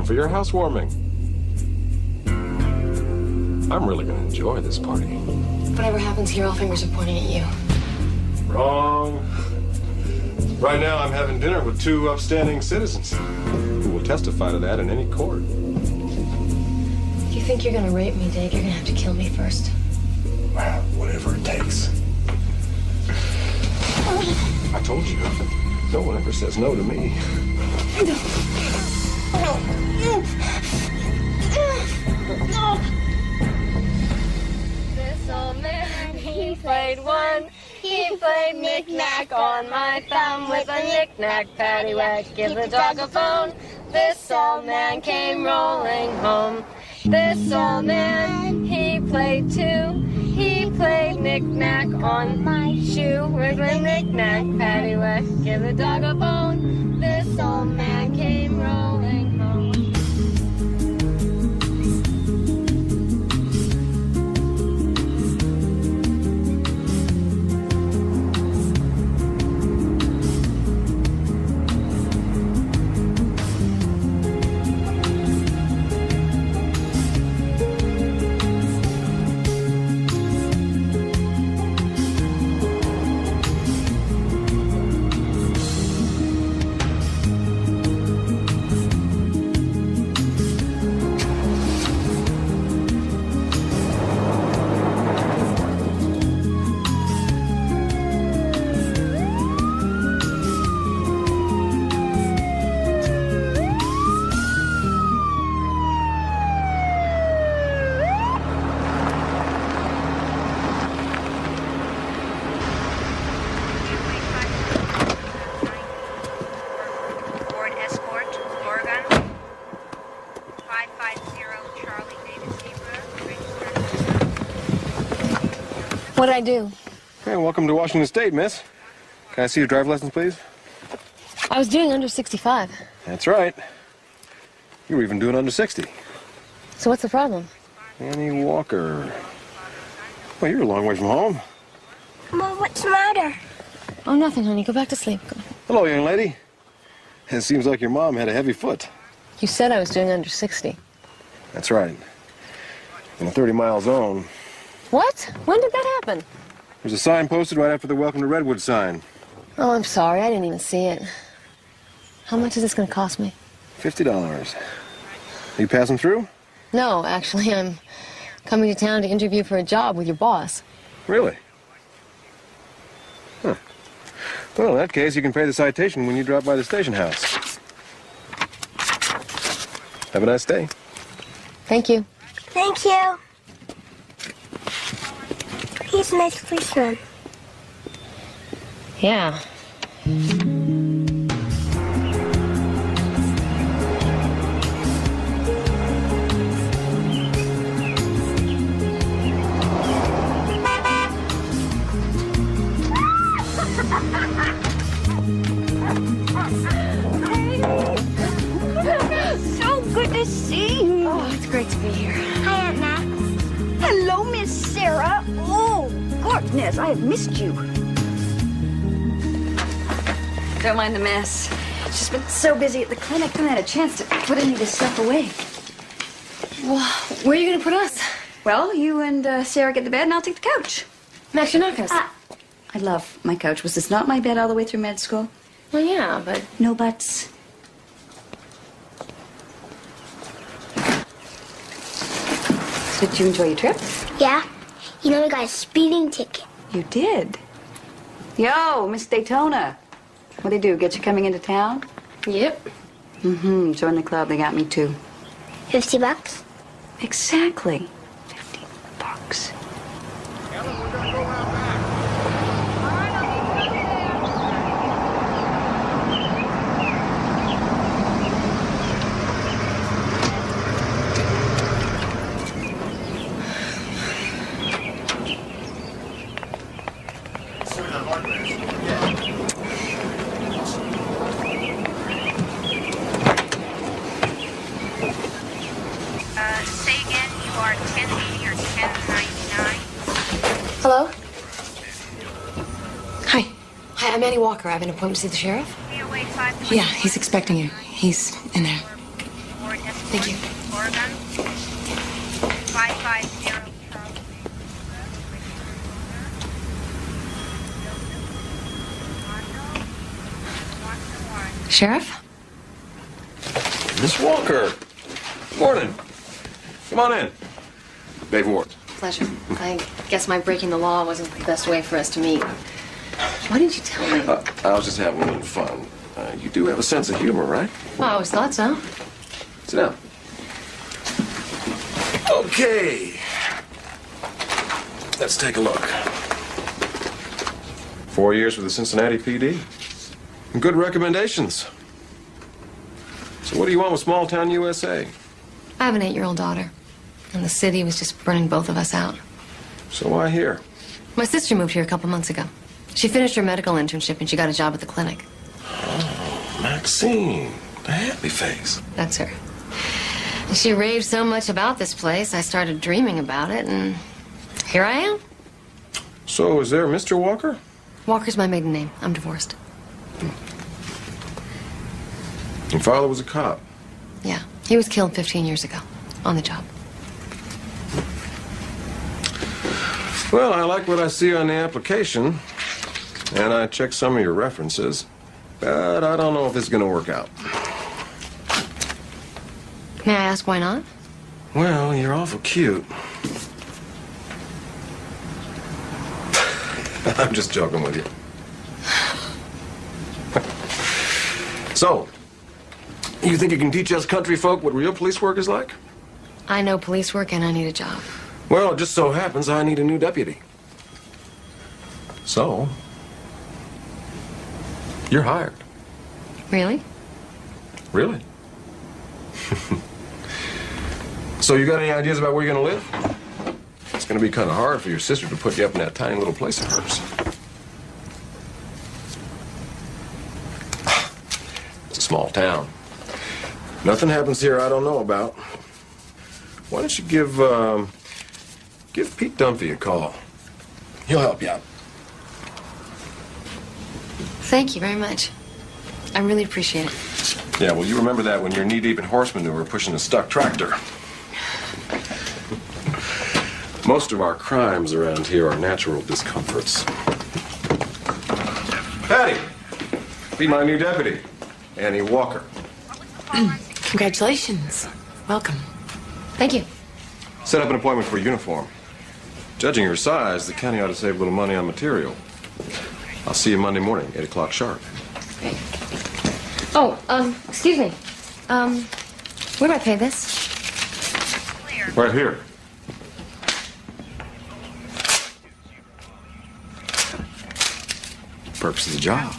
came for your housewarming. I'm really going to enjoy this party. Whatever happens here, all fingers are pointing at you. Wrong. Right now, I'm having dinner with two upstanding citizens who will testify to that in any court. If you think you're going to rape me, Dave, you're going to have to kill me first. Well, whatever it takes. I told you, no one ever says no to me. No. This old man, he played one. He played knick-knack on my thumb with a knick-knack, paddywhack, give the dog a bone. This old man came rolling home. This old man, he played two. He played knick-knack on my shoe. Wiggling knick-knack, paddywhack, give the dog a bone. This old man came rolling home. What'd I do? Hey, welcome to Washington State, miss. Can I see your driver's license, please? I was doing under 65. That's right. You were even doing under 60. So what's the problem? Annie Walker. Well, you're a long way from home. Mom, what's the matter? Oh, nothing, honey. Go back to sleep. Go. Hello, young lady. It seems like your mom had a heavy foot. You said I was doing under 60. That's right. In a 30-mile zone. What? When did that happen? There's a sign posted right after the Welcome to Redwood sign. Oh, I'm sorry. I didn't even see it. How much is this going to cost me? $50. Are you passing through? No, actually, I'm coming to town to interview for a job with your boss. Really? Huh. Well, in that case, you can pay the citation when you drop by the station house. Have a nice day. Thank you. Thank you. He's a nice policeman. Yeah. So good to see you. Oh, it's great to be here. Hi, Aunt Max. Hello, Miss Sarah. Oh, goodness, I have missed you. Don't mind the mess. It's just been so busy at the clinic, I haven't had a chance to put any of this stuff away. Well, where are you going to put us? Well, you and Sarah get the bed, and I'll take the couch. Max, you're not going to... I love my couch. Was this not my bed all the way through med school? Well, yeah, but... No buts. So did you enjoy your trip? Yeah. You know, we got a speeding ticket. You did? Yo, Miss Daytona. What'd they do, get you coming into town? Yep. Mm-hmm, join the club. They got me, too. $50? Exactly. $50. Say again, you are 1080 or 1099? Hello? Hi. Hi, I'm Annie Walker. I have an appointment to see the sheriff. Be away 5 Yeah, he's expecting you. He's in there. Board Thank you. Oregon. 550 Charles. Sheriff? Miss Walker. Morning. Come on in. Dave Ward. Pleasure. I guess my breaking the law wasn't the best way for us to meet. Why didn't you tell me? I was just having a little fun. You do have a sense of humor, right? Well, I always thought so. Sit down. Okay. Let's take a look. 4 years with the Cincinnati PD. Good recommendations. So what do you want with small town USA? I have an 8-year-old daughter, and the city was just burning both of us out. So why here? My sister moved here a couple months ago. She finished her medical internship and she got a job at the clinic. Oh, Maxine, the happy face. That's her. And she raved so much about this place, I started dreaming about it, and here I am. So is there Mr. Walker? Walker's my maiden name. I'm divorced. Your father was a cop. Yeah, he was killed 15 years ago, on the job. Well, I like what I see on the application, and I checked some of your references, but I don't know if this is going to work out. May I ask why not? Well, you're awful cute. I'm just joking with you. So, you think you can teach us country folk what real police work is like? I know police work and I need a job. Well, it just so happens I need a new deputy. So, you're hired. Really? Really? So you got any ideas about where you're going to live? It's going to be kind of hard for your sister to put you up in that tiny little place of hers. It's a small town. Nothing happens here I don't know about. Why don't you give Pete Dunphy a call? He'll help you out. Thank you very much. I really appreciate it. Yeah, well, you remember that when you're knee-deep in horse manure pushing a stuck tractor. Most of our crimes around here are natural discomforts. Patty, be my new deputy, Annie Walker. Congratulations. Welcome. Thank you. Set up an appointment for a uniform. Judging your size, the county ought to save a little money on material. I'll see you Monday morning, 8 o'clock sharp. Great. Oh, excuse me. Where do I pay this? Right here. Purpose of the job.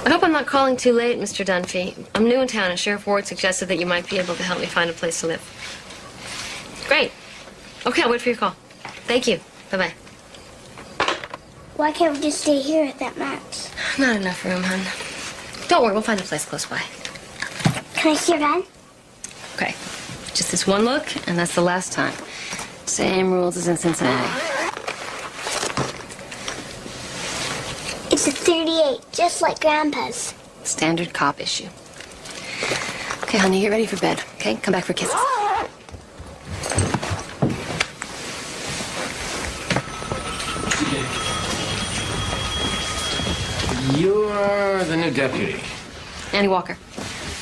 I hope I'm not calling too late, Mr. Dunphy. I'm new in town, and Sheriff Ward suggested that you might be able to help me find a place to live. Great. Okay, I'll wait for your call. Thank you. Bye-bye. Why can't we just stay here at that Max? Not enough room, hon. Don't worry, we'll find a place close by. Can I see your van? Okay. Just this one look, and that's the last time. Same rules as in Cincinnati. It's a 38, just like Grandpa's. Standard cop issue. Okay, honey, get ready for bed, okay? Come back for kisses. You're the new deputy. Annie Walker.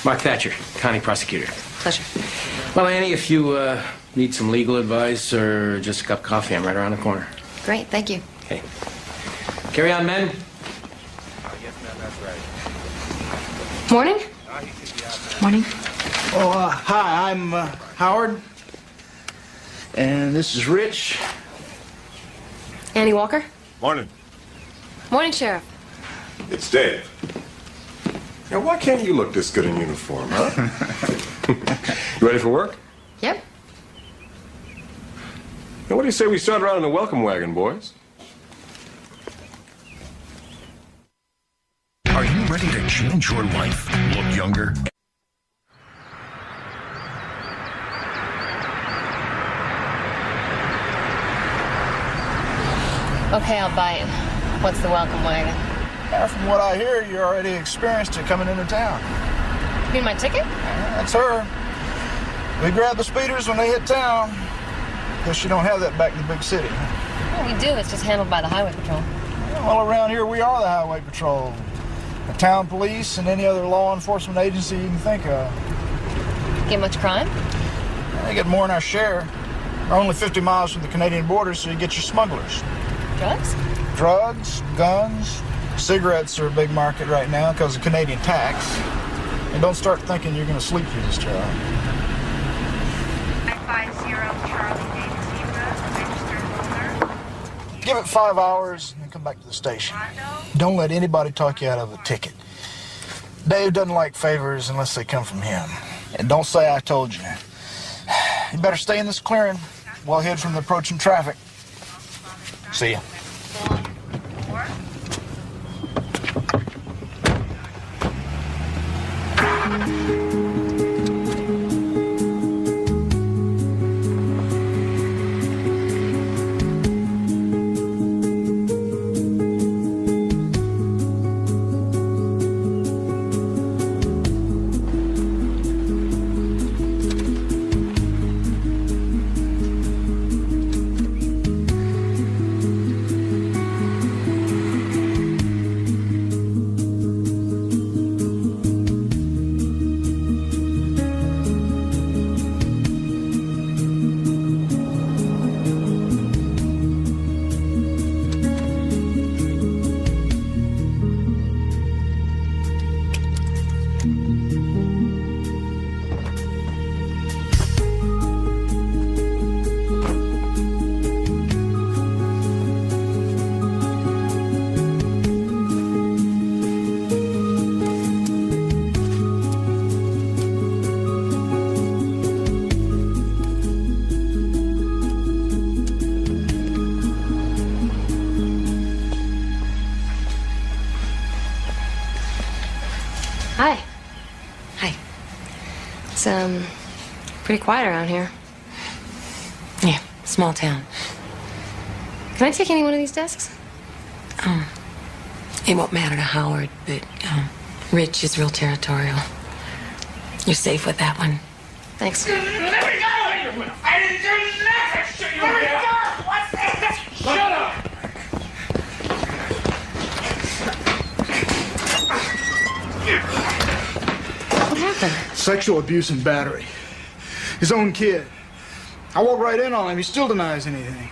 Mark Thatcher, county prosecutor. Pleasure. Well, Annie, if you need some legal advice or just a cup of coffee, I'm right around the corner. Great, thank you. Okay. Carry on, men. Morning. Morning. Oh, hi, I'm Howard. And this is Rich. Annie Walker. Morning. Morning, Sheriff. It's Dave. Now, why can't you look this good in uniform, huh? You ready for work? Yep. Now, what do you say we start around in the welcome wagon, boys? Are you ready to change your life? Look younger? Okay, I'll buy it. What's the welcome wagon? Now, from what I hear, you already experienced it coming into town. You mean my ticket? That's her. We grab the speeders when they hit town. Guess you don't have that back in the big city. Well, we do. It's just handled by the highway patrol. Well, around here, we are the highway patrol. The town police and any other law enforcement agency you can think of. Get much crime? They get more than our share. We're only 50 miles from the Canadian border, so you get your smugglers. Drugs? Drugs, guns, cigarettes are a big market right now because of Canadian tax. And don't start thinking you're going to sleep through this job. 550 Charlie Davis Road, registered holder. Give it 5 hours and then come back to the station. Don't let anybody talk you out of a ticket. Dave doesn't like favors unless they come from him. And don't say I told you. You better stay in this clearing, well hid from the approaching traffic. See ya. Hi. Hi. It's, pretty quiet around here. Yeah, small town. Can I take any one of these desks? It won't matter to Howard, but Rich is real territorial. You're safe with that one. Thanks. Let me go! I didn't do nothing to you! Let me go! What's this? Shut up! What happened? Sexual abuse and battery. His own kid. I walked right in on him. He still denies anything.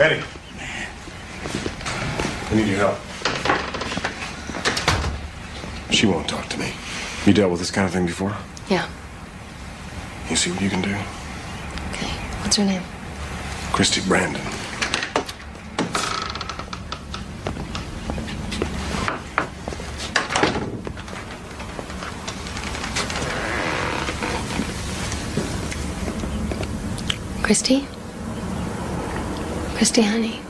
Eddie. I need your help. She won't talk to me. You dealt with this kind of thing before? Yeah. You see what you can do? Okay. What's her name? Christy Brandon. Christy? Christy, honey.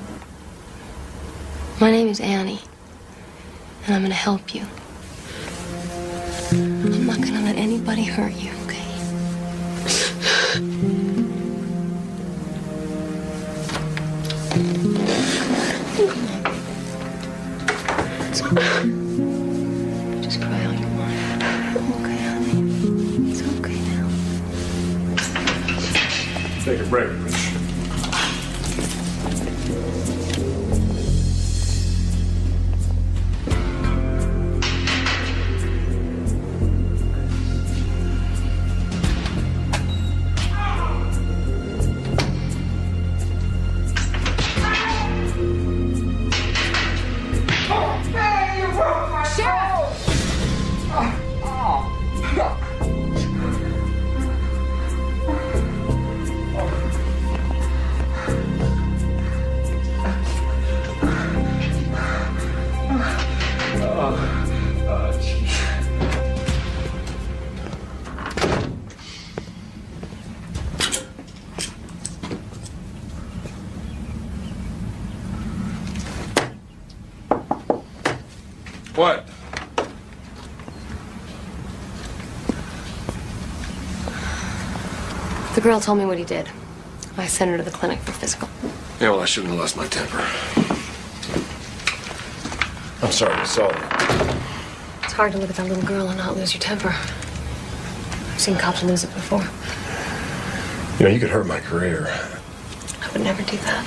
My name is Annie, and I'm gonna help you. I'm not gonna let anybody hurt you, okay? It's okay. Just cry all you want. Okay, honey. It's okay now. Take a break, Rich. What? The girl told me what he did. I sent her to the clinic for physical. Yeah, well, I shouldn't have lost my temper. I'm sorry I saw that. It's hard to look at that little girl and not lose your temper. I've seen cops lose it before. You know, you could hurt my career. I would never do that.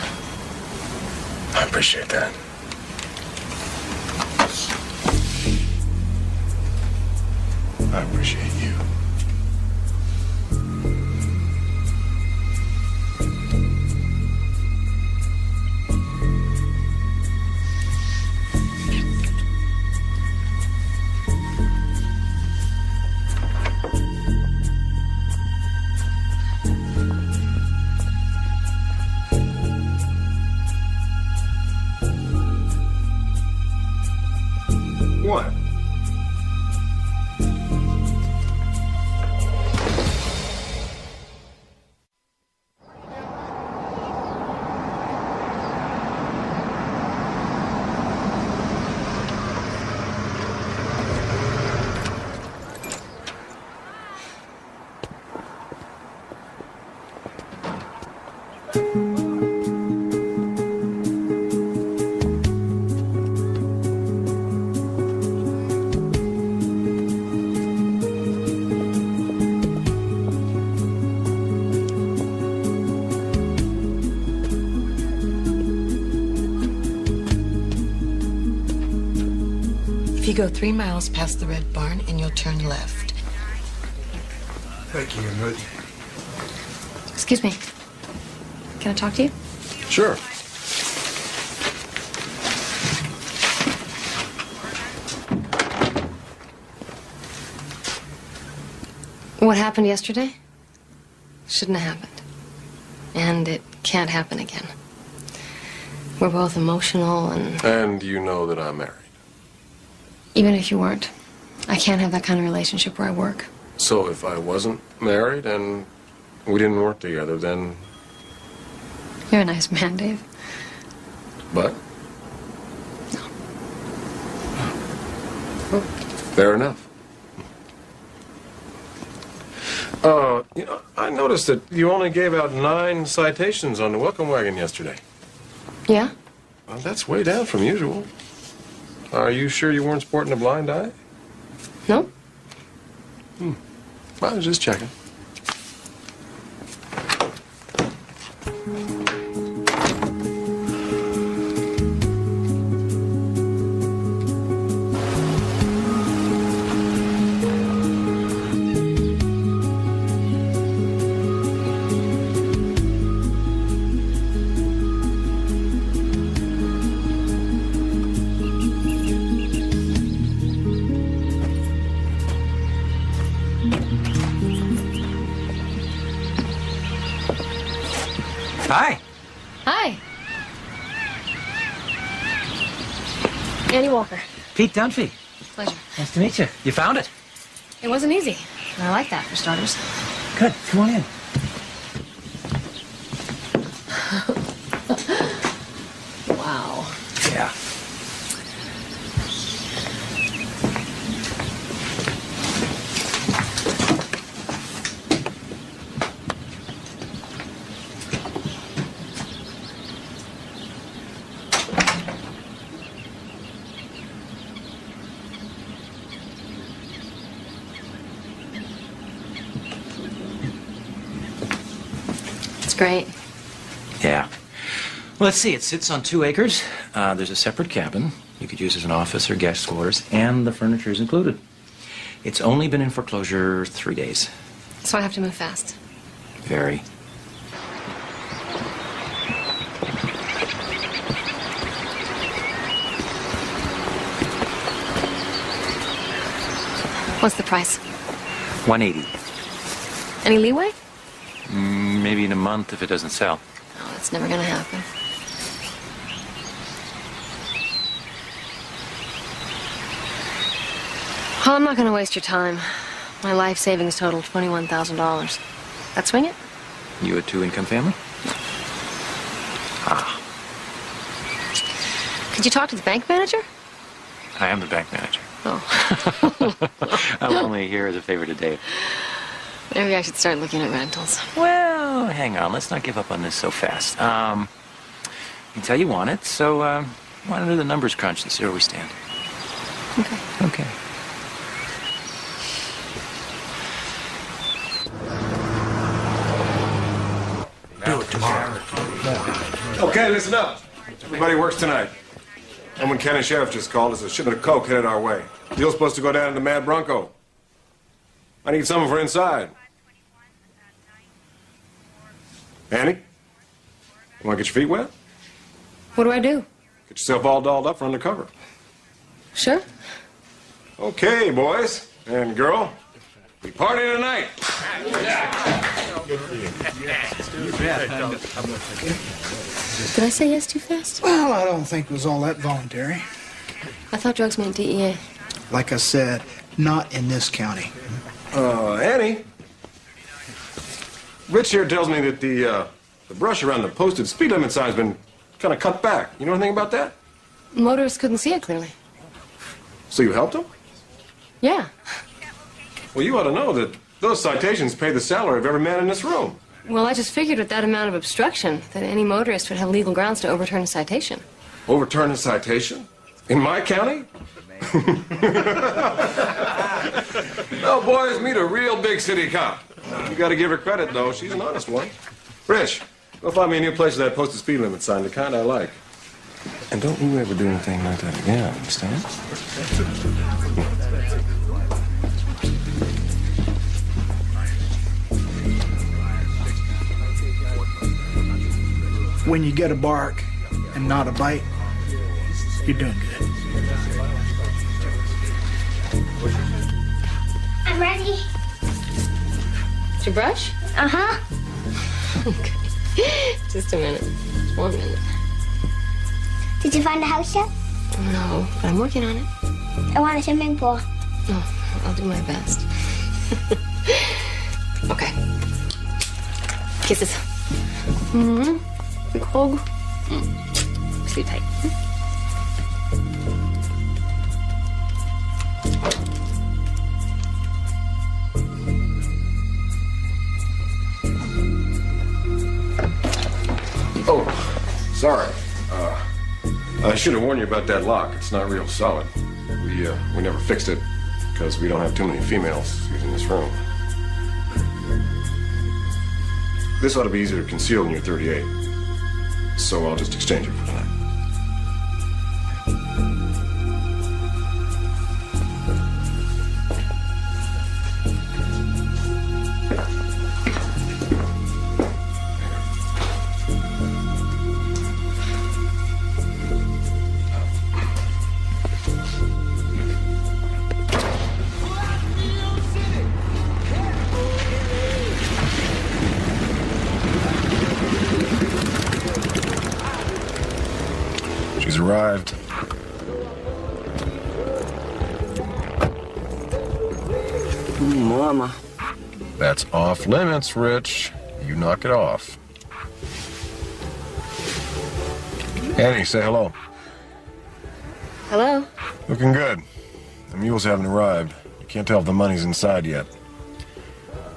I appreciate that. I appreciate you. What? If you go 3 miles past the Red Barn and you'll turn left. Thank you, Ruth. Excuse me. Can I talk to you? Sure. What happened yesterday shouldn't have happened. And it can't happen again. We're both emotional and... And you know that I'm married. Even if you weren't, I can't have that kind of relationship where I work. So if I wasn't married and we didn't work together, then... You're a nice man, Dave. But? No. Fair enough. You know, I noticed that you only gave out 9 citations on the welcome wagon yesterday. Yeah? Well, that's way down from usual. Are you sure you weren't sporting a blind eye? No. I was just checking. Hi. Hi. Annie Walker. Pete Dunphy. Pleasure. Nice to meet you. You found it? It wasn't easy. I like that, for starters. Good. Come on in. Wow. Yeah. Great. Yeah. Well, let's see. It sits on 2 acres. There's a separate cabin you could use as an office or guest quarters, and the furniture is included. It's only been in foreclosure 3 days. So I have to move fast. Very. What's the price? $180. Any leeway? Maybe in a month if it doesn't sell. Oh, that's never gonna happen. Well, I'm not gonna waste your time. My life savings total $21,000. That swing it? You a 2-income family? Ah. Could you talk to the bank manager? I am the bank manager. Oh. I'm only here as a favor to Dave. Maybe I should start looking at rentals. Well, hang on. Let's not give up on this so fast. You tell you want it, so why don't we do the numbers crunch and see where we stand? Okay. Do it tomorrow. Okay, listen up. Everybody works tonight. And when County Sheriff just called us, a shipment of coke headed our way. Deal's supposed to go down to the Mad Bronco. I need someone for inside. Annie? You want to get your feet wet? What do I do? Get yourself all dolled up for undercover. Sure. Okay, boys and girl. We party tonight. Did I say yes too fast? Well, I don't think it was all that voluntary. I thought drugs meant DEA. Like I said, not in this county. Annie. Rich here tells me that the brush around the posted speed limit sign's been kind of cut back. You know anything about that? Motorists couldn't see it clearly. So you helped them? Yeah. Well, you ought to know that those citations pay the salary of every man in this room. Well, I just figured with that amount of obstruction that any motorist would have legal grounds to overturn a citation. Overturn a citation? In my county? No, boys, meet a real big city cop. You gotta give her credit, though. She's an honest one. Rich, go find me a new place with that posted speed limit sign, the kind I like. And don't you ever do anything like that again, understand? When you get a bark and not a bite, you're doing good. I'm ready. Did you brush? Uh-huh. Okay. Just a minute. 1 minute. Did you find a house yet? No, but I'm working on it. I want a swimming pool. No, I'll do my best. Okay. Kisses. Mm-hmm. Big hug. Sleep tight. Oh, sorry. I should have warned you about that lock. It's not real solid. We never fixed it because we don't have too many females using this room. This ought to be easier to conceal than your 38. So I'll just exchange it for tonight. She's arrived. Mama. That's off limits, Rich. You knock it off. Annie, say hello. Hello? Looking good. The mules haven't arrived. You can't tell if the money's inside yet.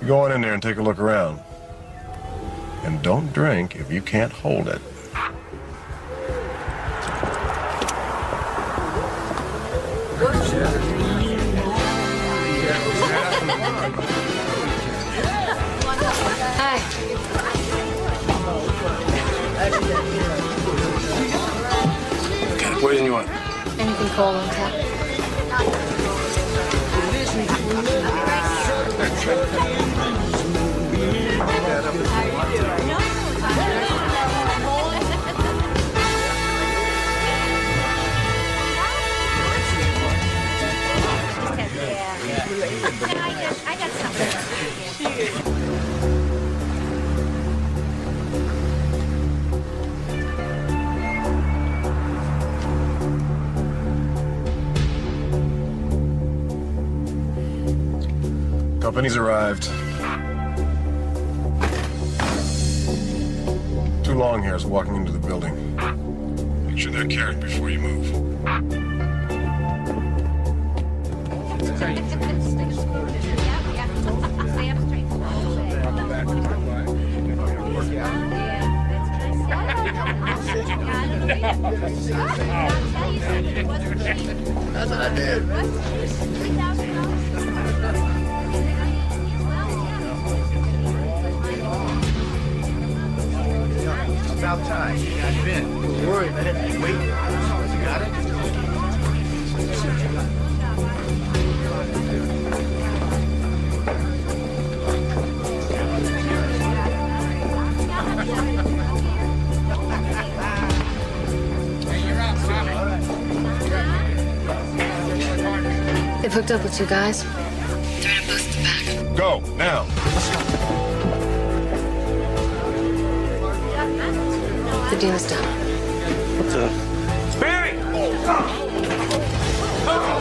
You go on in there and take a look around. And don't drink if you can't hold it. Hi. What kind of poison you want? Anything cold on tap? I got something. Company's arrived. 2 long hairs walking into the building. Make sure they're carried before you move. That's what I did. About time. I've been. Don't worry about it. Wait. You got it? They've hooked up with two guys. They're in a booth at the back. Go, now. The deal is done. What's up? Barry!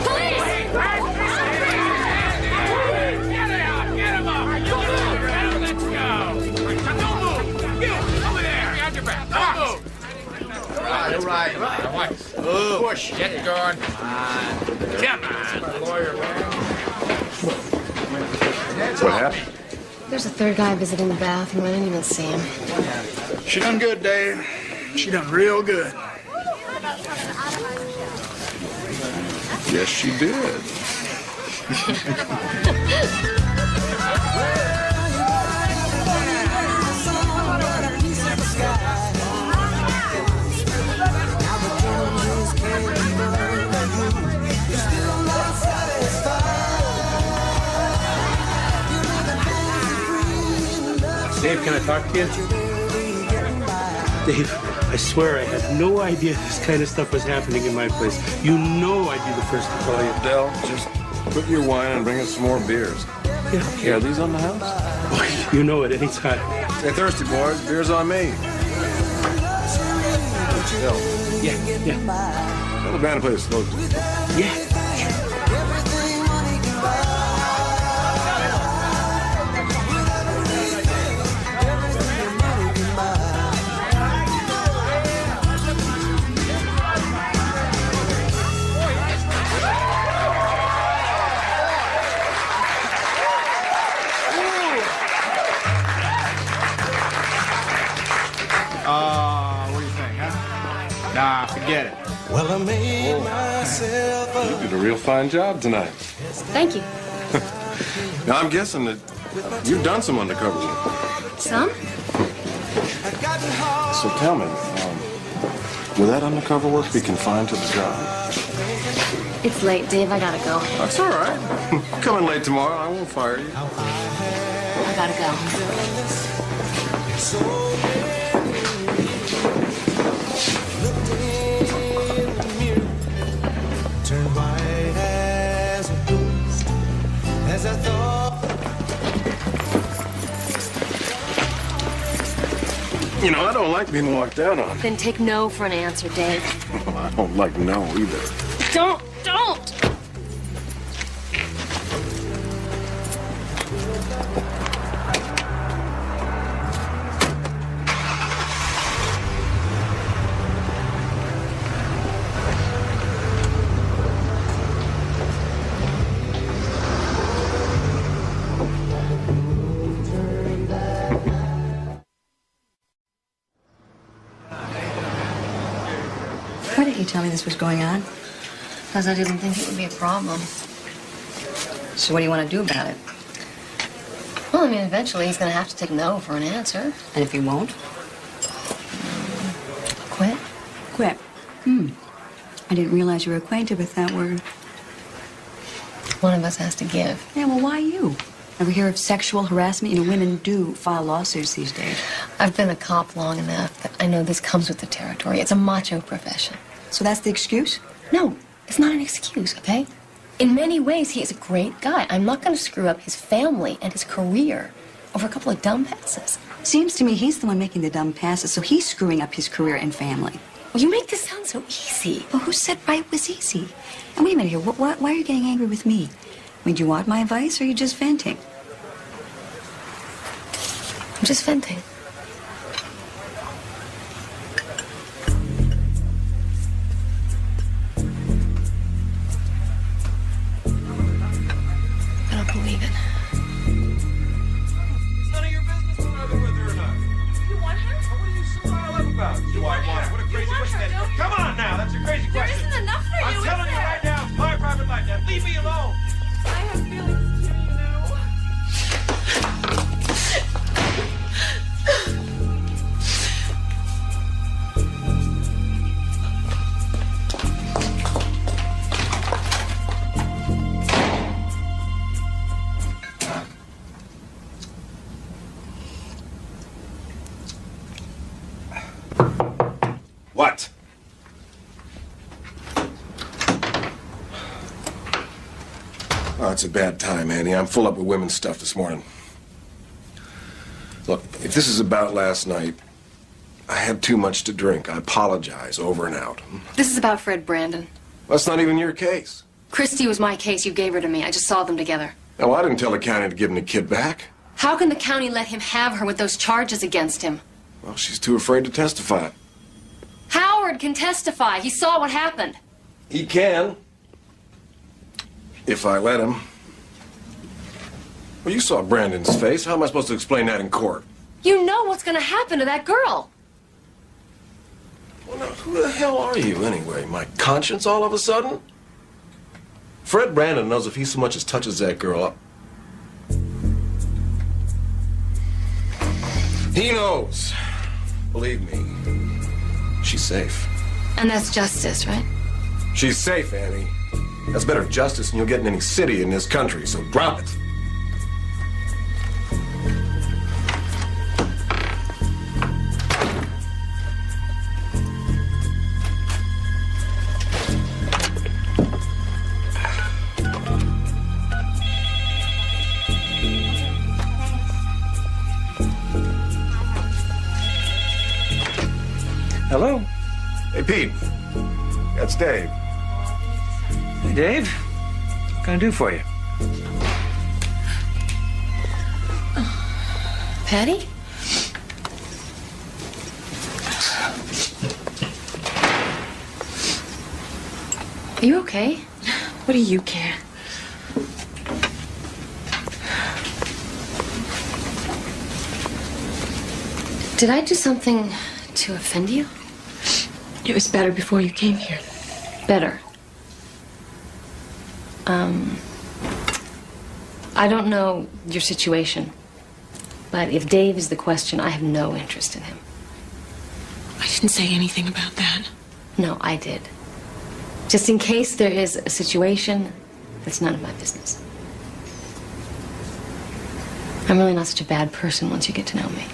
Police! Get him up! Get him up! Let's go! Don't move! You! Over there! Got your back! Don't move! All right. Move! Push! Get going! Come on! Lawyer, What happened? There's a third guy visiting the bathroom. I didn't even see him. She done good, Dave. She done real good. Yes, she did. Dave, can I talk to you? Dave, I swear I had no idea this kind of stuff was happening in my place. You know I'd be the first to call you. Del, just put your wine and bring us some more beers. Yeah. Yeah, are these on the house? Oh, you know it anytime. Hey, thirsty boys, beer's on me. Del, Yeah. tell the band to play the slow. Yeah. What do you think, huh? Nah, forget it. Well, I made myself up. You did a real fine job tonight. Thank you. Now, I'm guessing that you've done some undercover work. Some? So tell me, will that undercover work be confined to the job? It's late, Dave. I gotta go. That's all right. Come in late tomorrow. I won't fire you. I gotta go. Turned white as a ghost, as I thought. You know, I don't like being walked down on. Then take no for an answer, Dave. I don't like no either. Don't! Why didn't you tell me this was going on? Because I didn't think it would be a problem. So what do you want to do about it? Well, I mean, eventually he's going to have to take no for an answer. And if he won't? Quit? Quit. I didn't realize you were acquainted with that word. One of us has to give. Yeah, well, why you? Ever hear of sexual harassment? You know, women do file lawsuits these days. I've been a cop long enough that I know this comes with the territory. It's a macho profession. So that's the excuse? No, it's not an excuse, okay? In many ways, he is a great guy. I'm not going to screw up his family and his career over a couple of dumb passes. Seems to me he's the one making the dumb passes, so he's screwing up his career and family. Well, you make this sound so easy. Well, who said right was easy? And wait a minute here, why are you getting angry with me? I mean, do you want my advice or are you just venting? I'm just venting. I don't believe it. It's none of your business to know whether or not. You want her? What are you so riled up about? You want her? What a crazy You want question her, that is. don't you? Come on now, that's a crazy There question. isn't enough for you, I'm is telling you there? right now, my What? Oh, it's a bad time, Annie. I'm full up with women's stuff this morning. Look, if this is about last night, I had too much to drink. I apologize. Over and out. This is about Fred Brandon. That's not even your case. Christy was my case. You gave her to me. I just saw them together. No, I didn't tell the county to give him the kid back. How can the county let him have her with those charges against him? Well, she's too afraid to testify. Howard can testify. He saw what happened. He can. If I let him. Well, you saw Brandon's face. How am I supposed to explain that in court? You know what's going to happen to that girl. Well, now, who the hell are you, anyway? My conscience all of a sudden? Fred Brandon knows if he so much as touches that girl up. He knows. Believe me. She's safe. And that's justice, right? She's safe, Annie. That's better justice than you'll get in any city in this country, so drop it. Hello? Hey, Pete. That's Dave. Hey, Dave. What can I do for you? Patty? Are you okay? What do you care? Did I do something to offend you? It was better before you came here. Better. I don't know your situation, but if Dave is the question, I have no interest in him. I didn't say anything about that. No, I did. Just in case there is a situation that's none of my business. I'm really not such a bad person once you get to know me.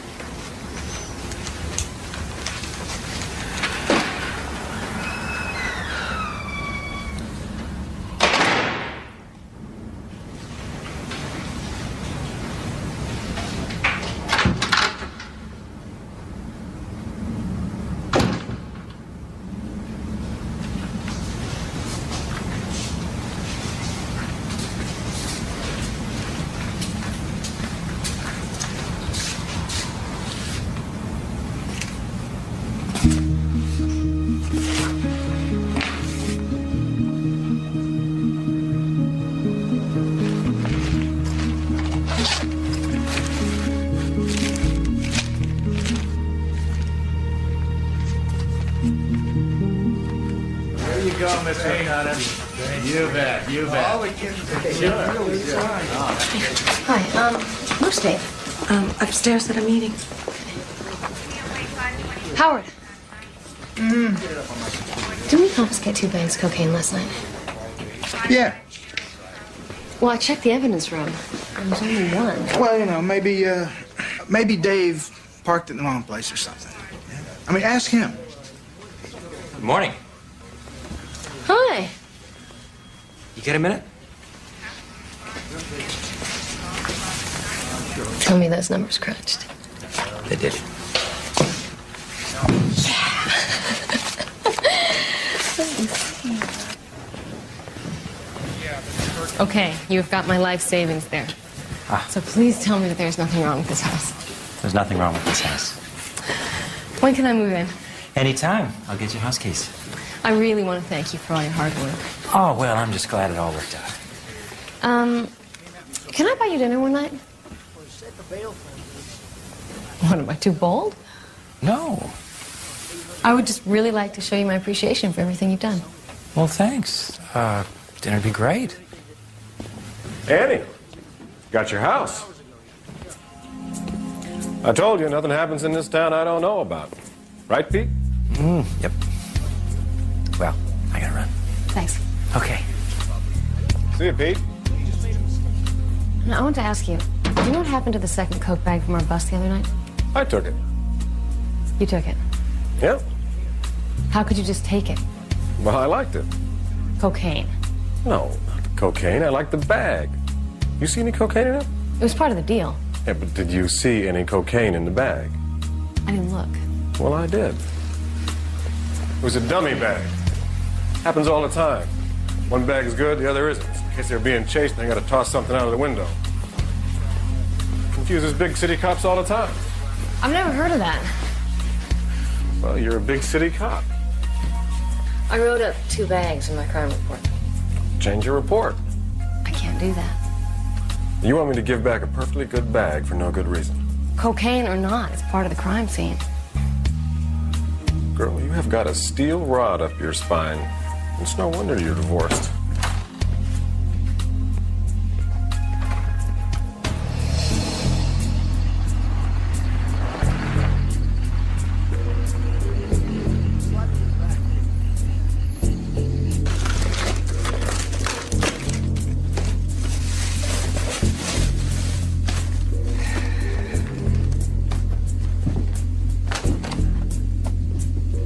Where's Dave? Upstairs at a meeting. Howard. Didn't we confiscate 2 bags of cocaine last night? Yeah. Well, I checked the evidence room. There was only 1. Well, you know, maybe Dave parked it in the wrong place or something. I mean, ask him. Good morning. Hi. You got a minute? Tell me those numbers crunched. They did. Okay, you've got my life savings there. Ah. So please tell me that there's nothing wrong with this house. There's nothing wrong with this house. When can I move in? Anytime. I'll get you house keys. I really want to thank you for all your hard work. Oh, well, I'm just glad it all worked out. Can I buy you dinner one night? What, am I too bold? No. I would just really like to show you my appreciation for everything you've done. Well, thanks. Dinner'd be great. Annie, got your house. I told you, nothing happens in this town I don't know about. Right, Pete? Yep. Well, I gotta run. Thanks. Okay. See you, Pete. Now, I want to ask you, do you know what happened to the second Coke bag from our bus the other night? I took it. You took it? Yeah. How could you just take it? Well, I liked it. Cocaine. No, not cocaine. I liked the bag. You see any cocaine in it? It was part of the deal. Yeah, but did you see any cocaine in the bag? I didn't look. Well, I did. It was a dummy bag. Happens all the time. One bag's good, the other isn't. In case they're being chased and they gotta toss something out of the window. Confuses big city cops all the time. I've never heard of that. Well, you're a big city cop. I wrote up 2 bags in my crime report. Change your report. I can't do that. You want me to give back a perfectly good bag for no good reason? Cocaine or not, it's part of the crime scene. Girl, you have got a steel rod up your spine. It's no wonder you're divorced.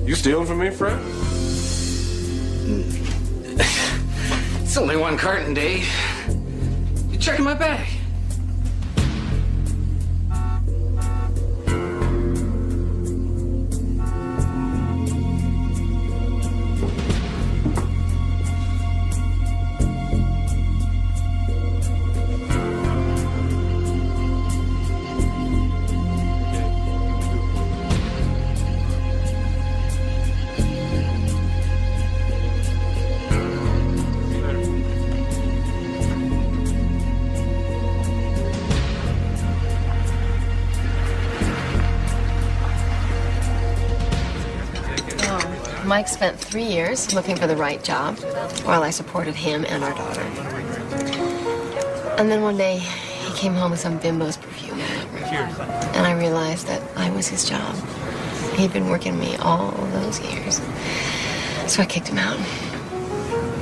You stealing from me, Fred? It's only 1 carton, Dave. You're checking my bag. Mike spent 3 years looking for the right job while I supported him and our daughter. And then one day, he came home with some bimbo's perfume. And I realized that I was his job. He'd been working me all those years. So I kicked him out.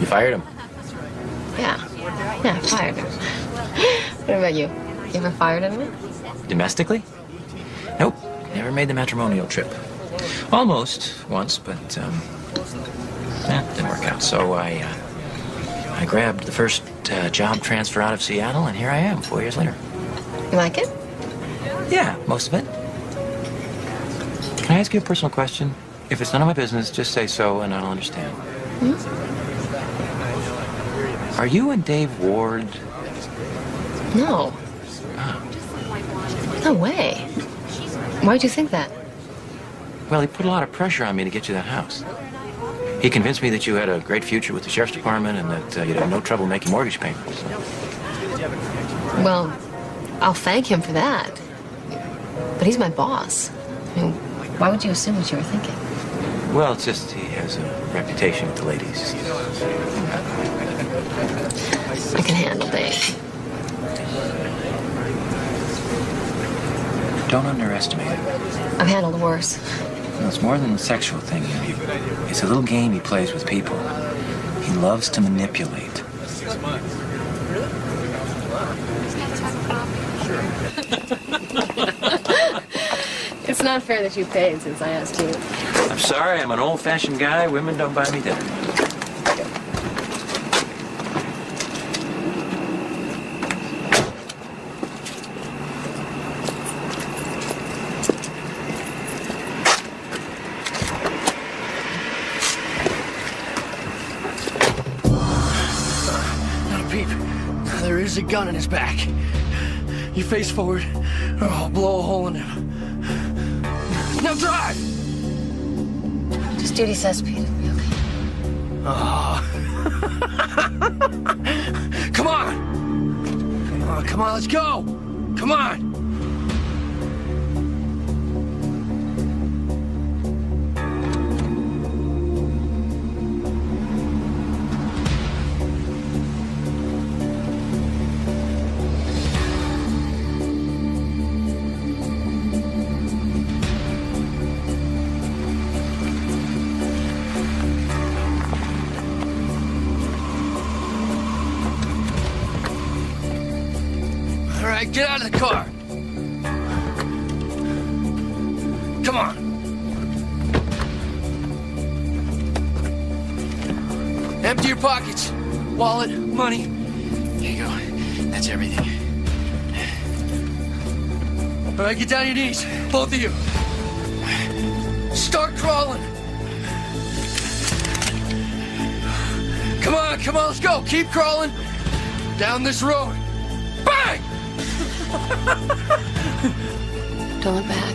You fired him? Yeah, I fired him. What about you? You ever fired anyone? Domestically? Nope. Never made the matrimonial trip. Almost once, but didn't work out. So I grabbed the first job transfer out of Seattle, and here I am 4 years later. You like it? Yeah, most of it. Can I ask you a personal question? If it's none of my business, just say so, and I'll understand. Hmm? Are you and Dave Ward? No. Oh. No way. Why'd you think that? Well, he put a lot of pressure on me to get you that house. He convinced me that you had a great future with the sheriff's department and that you'd have no trouble making mortgage payments. Well, I'll thank him for that. But he's my boss. I mean, why would you assume what you were thinking? Well, it's just he has a reputation with the ladies. I can handle Dave. Don't underestimate him. I've handled worse. Well, it's more than a sexual thing. It's a little game he plays with people. He loves to manipulate. It's not fair that you paid since I asked you. I'm sorry, I'm an old-fashioned guy. Women don't buy me dinner. There is a gun in his back. You face forward, or I'll blow a hole in him. Now drive! Just duty says, Pete. It'll be okay. Oh. Come on! Come on, let's go! Come on! Get out of the car. Come on. Empty your pockets. Wallet, money. There you go. That's everything. All right, get down on your knees, both of you. Start crawling. Come on, let's go. Keep crawling. Down this road. Bang! Don't look back.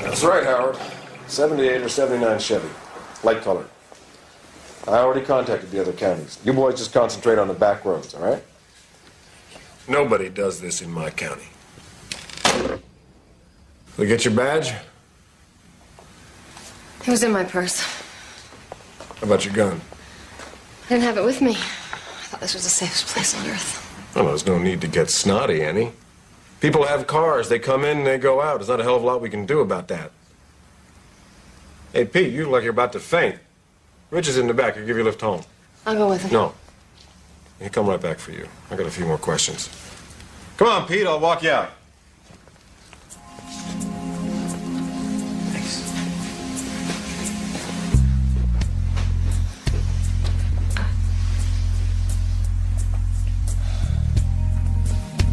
That's right, Howard. 78 or 79 Chevy. Light color. I already contacted the other counties. You boys just concentrate on the back roads, all right? Nobody does this in my county. They get your badge? It was in my purse. How about your gun? I didn't have it with me. I thought this was the safest place on earth. Well, there's no need to get snotty, Annie. People have cars. They come in and they go out. There's not a hell of a lot we can do about that. Hey, Pete, you look like you're about to faint. Rich is in the back. He'll give you a lift home. I'll go with him. No. He'll come right back for you. I got a few more questions. Come on, Pete. I'll walk you out. Thanks.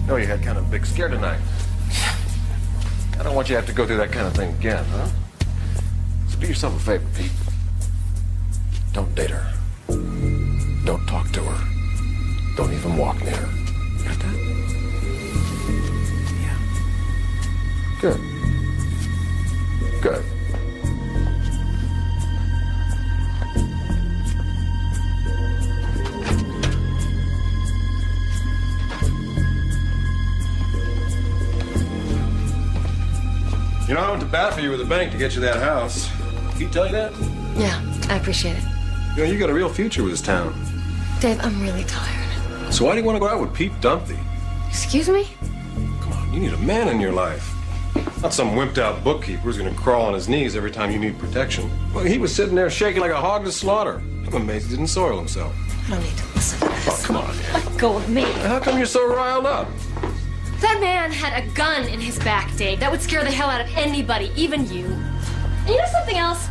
No, you had kind of a big scare tonight. I don't want you to have to go through that kind of thing again, huh? So do yourself a favor, Pete. Don't date her. Don't talk to her. Don't even walk near her. Got that? Yeah. Good. Good. You know, I went to bat for you with the bank to get you that house. Did he tell you that? Yeah, I appreciate it. You know, you got a real future with this town. Dave, I'm really tired. So why do you want to go out with Pete Dunphy? Excuse me? Come on, you need a man in your life. Not some wimped out bookkeeper who's going to crawl on his knees every time you need protection. Well, he was sitting there shaking like a hog to slaughter. I'm amazed he didn't soil himself. I don't need to listen to this. Oh, come on, man. Let go of me. How come you're so riled up? That man had a gun in his back, Dave. That would scare the hell out of anybody, even you. And you know something else?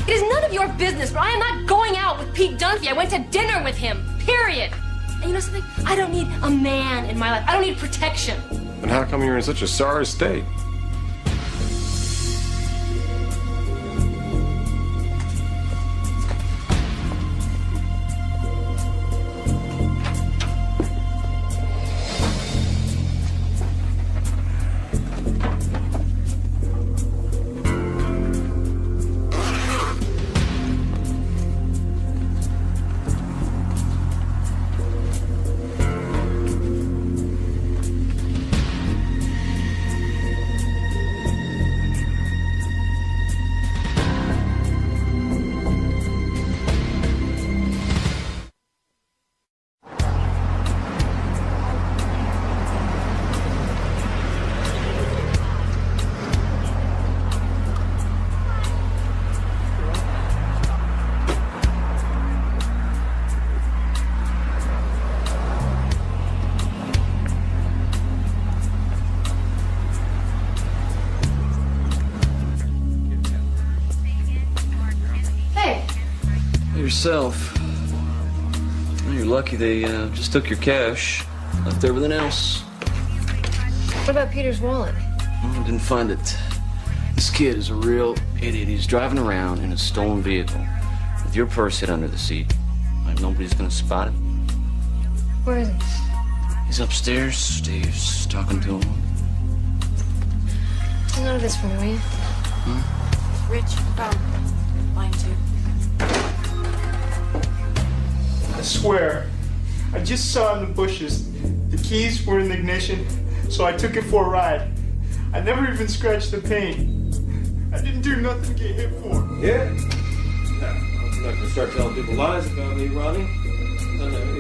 It is none of your business, but I am not going out with Pete Dunphy. I went to dinner with him, period. And you know something? I don't need a man in my life. I don't need protection. And how come you're in such a sorry state? Yourself. Well, you're lucky they just took your cash, left everything else. What about Peter's wallet? Well, I didn't find it. This kid is a real idiot. He's driving around in a stolen vehicle with your purse hid under the seat. Like nobody's gonna spot him. Where is he? He's upstairs. Dave's talking to him. Hang on to this for me, will you? Rich, line 2. I swear, I just saw in the bushes. The keys were in the ignition, so I took it for a ride. I never even scratched the paint. I didn't do nothing to get hit for. Yeah? No, I'm not going to start telling people lies about me, Ronnie.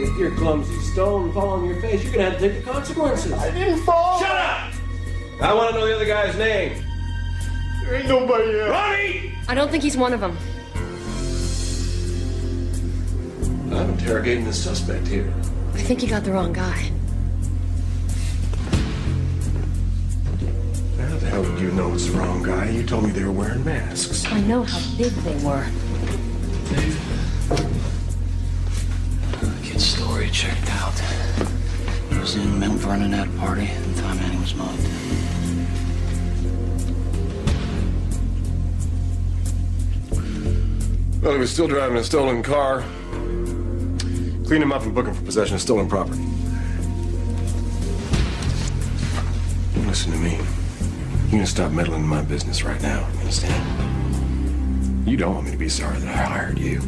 If your clumsy stone fall on your face, you're going to have to take the consequences. I didn't fall. Shut up! I want to know the other guy's name. There ain't nobody else. Ronnie! I don't think he's one of them. I'm interrogating the suspect here. I think you got the wrong guy. How the hell did you know it's the wrong guy? You told me they were wearing masks. I know how big they were. Kid's story checked out. He was in Mount Vernon at a party at the time Annie was mugged. Well, he was still driving a stolen car. Clean him up and book him for possession of stolen property. Listen to me. You're gonna stop meddling in my business right now. You understand? You don't want me to be sorry that I hired you.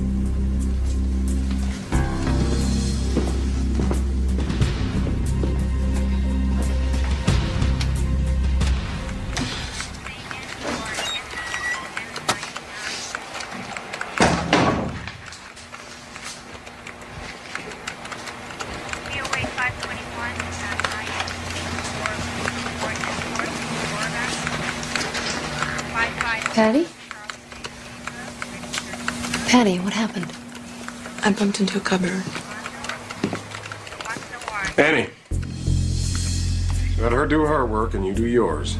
Patty? Patty, what happened? I bumped into a cupboard. Annie. Let her do her work and you do yours.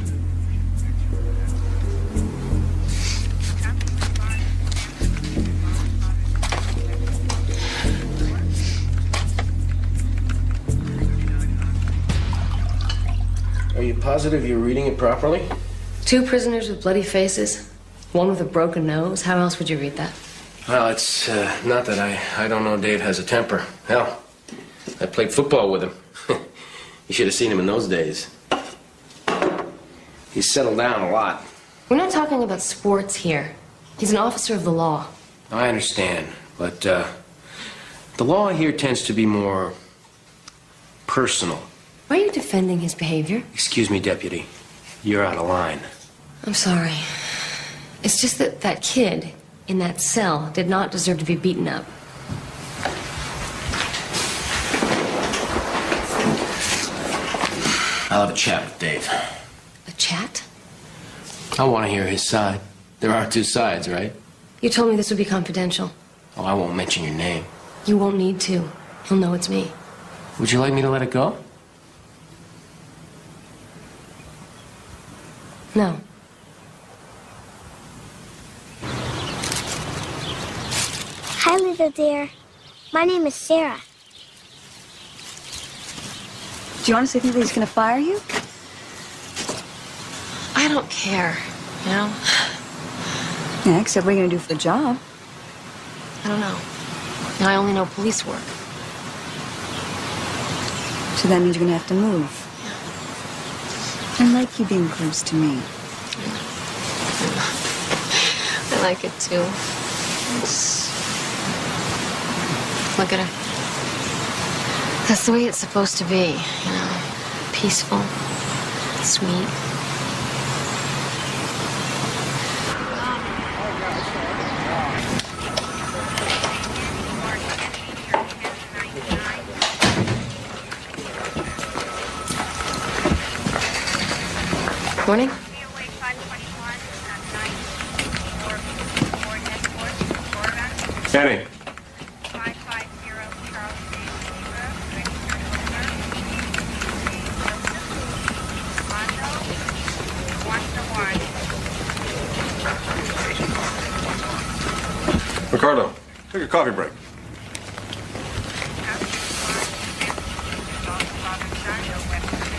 Are you positive you're reading it properly? 2 prisoners with bloody faces, 1 with a broken nose. How else would you read that? Well, it's not that I don't know Dave has a temper. Hell, I played football with him. You should have seen him in those days. He's settled down a lot. We're not talking about sports here. He's an officer of the law. I understand, but the law here tends to be more personal. Why are you defending his behavior? Excuse me, Deputy. You're out of line. I'm sorry. It's just that that kid in that cell did not deserve to be beaten up. I'll have a chat with Dave. A chat? I want to hear his side. There are 2 sides, right? You told me this would be confidential. Oh, I won't mention your name. You won't need to. He'll know it's me. Would you like me to let it go? No. Hi, little dear. My name is Sarah. Do you honestly think that he's going to fire you? I don't care, you know? Yeah, except what are you going to do for the job? I don't know. I only know police work. So that means you're going to have to move. I like you being close to me. I like it too. Look at her. That's the way it's supposed to be, you know? Peaceful, sweet. Morning. Annie. Ricardo, take a coffee break.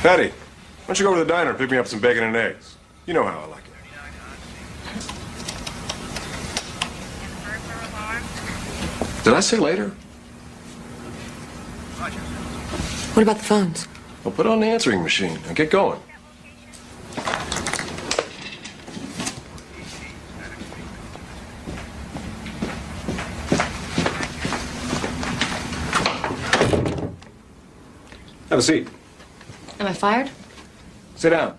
Patty, why don't you go over to the diner and pick me up some bacon and eggs? You know how I like it. Did I say later? What about the phones? Well, put on the answering machine and get going. Have a seat. Am I fired? Sit down.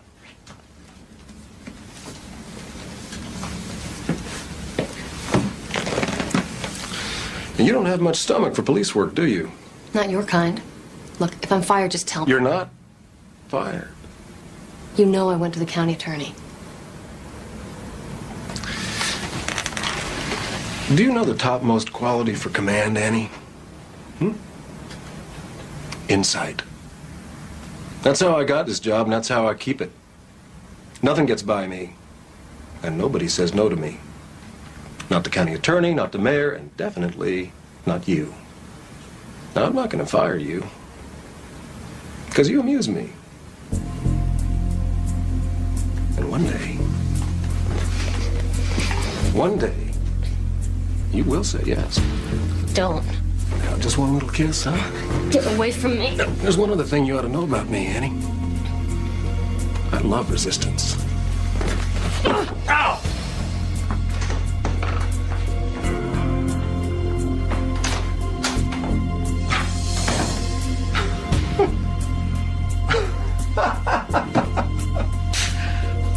And you don't have much stomach for police work, do you? Not your kind. Look, if I'm fired, just tell me. You're not fired. You know I went to the county attorney. Do you know the topmost quality for command, Annie? Insight. That's how I got this job, and that's how I keep it. Nothing gets by me, and nobody says no to me. Not the county attorney, not the mayor, and definitely not you. Now, I'm not going to fire you, because you amuse me. And one day, you will say yes. Don't. Now, just one little kiss, huh? Get away from me. There's one other thing you ought to know about me, Annie. I love resistance. Ow!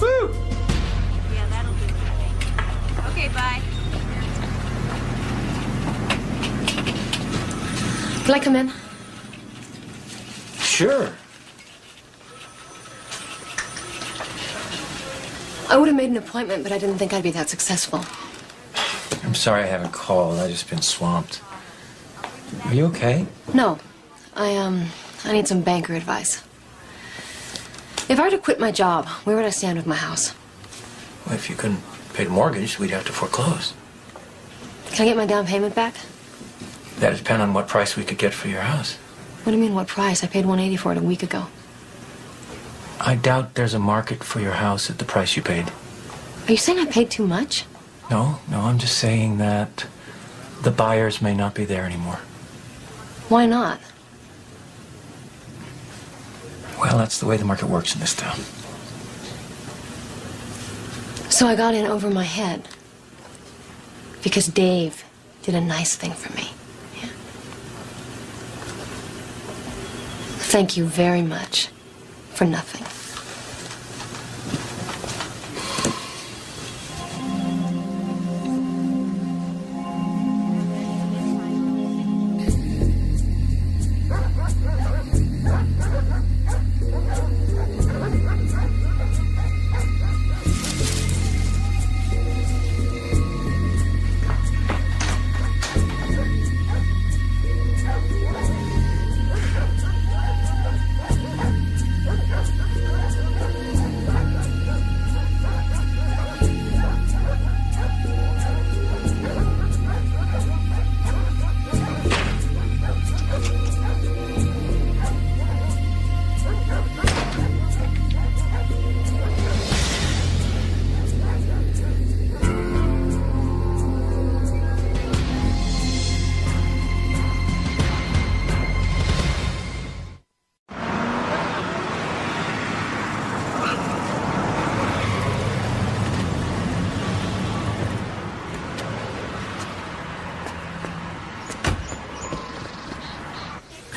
Woo! Yeah, that'll do it. Okay, bye. Can I come in? Sure. I would have made an appointment, but I didn't think I'd be that successful. I'm sorry I haven't called. I've just been swamped. Are you okay? No. I need some banker advice. If I were to quit my job, where would I stand with my house? Well, if you couldn't pay the mortgage, we'd have to foreclose. Can I get my down payment back? That'd depend on what price we could get for your house. What do you mean, what price? I paid $180 for it a week ago. I doubt there's a market for your house at the price you paid. Are you saying I paid too much? No, I'm just saying that the buyers may not be there anymore. Why not? Well, that's the way the market works in this town. So I got in over my head. Because Dave did a nice thing for me. Yeah. Thank you very much for nothing.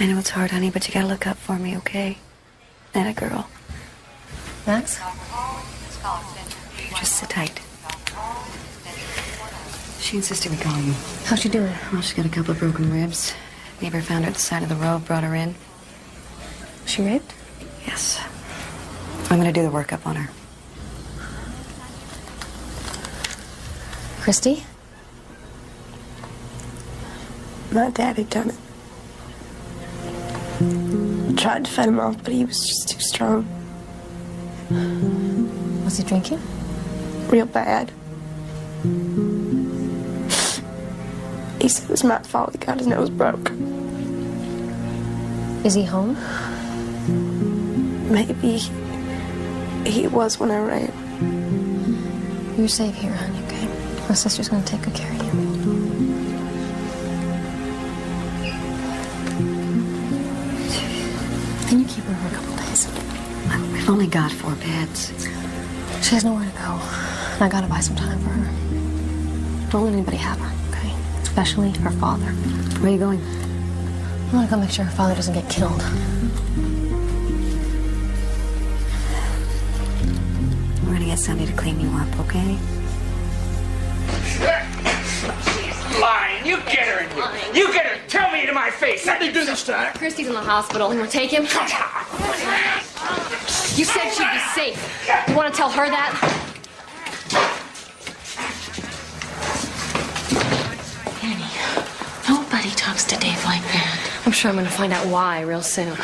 I know it's hard, honey, but you gotta look up for me, okay? That a girl. Max? You just sit tight. She insisted we call you. How's she doing? Well, she's got a couple of broken ribs. Neighbor found her at the side of the road, brought her in. She raped? Yes. I'm gonna do the workup on her. Christy? My daddy done it. Tried to fight him off, but he was just too strong. Was he drinking? Real bad. He said it was my fault he got his nose broke. Is he home? Maybe he was when I ran. You're safe here, honey, okay? My sister's gonna take good care of you. Can you keep her for a couple days? We've only got 4 beds. She has nowhere to go. And I gotta buy some time for her. Don't let anybody have her, okay? Especially her father. Where are you going? I wanna go make sure her father doesn't get killed. We're gonna get somebody to clean you up, okay? She's lying. You get her in here. You get her. Tell me to my face. What did they do this time? Christy's in the hospital. You wanna take him? You said she'd be safe. You want to tell her that? Annie, nobody talks to Dave like that. I'm sure I'm going to find out why real soon.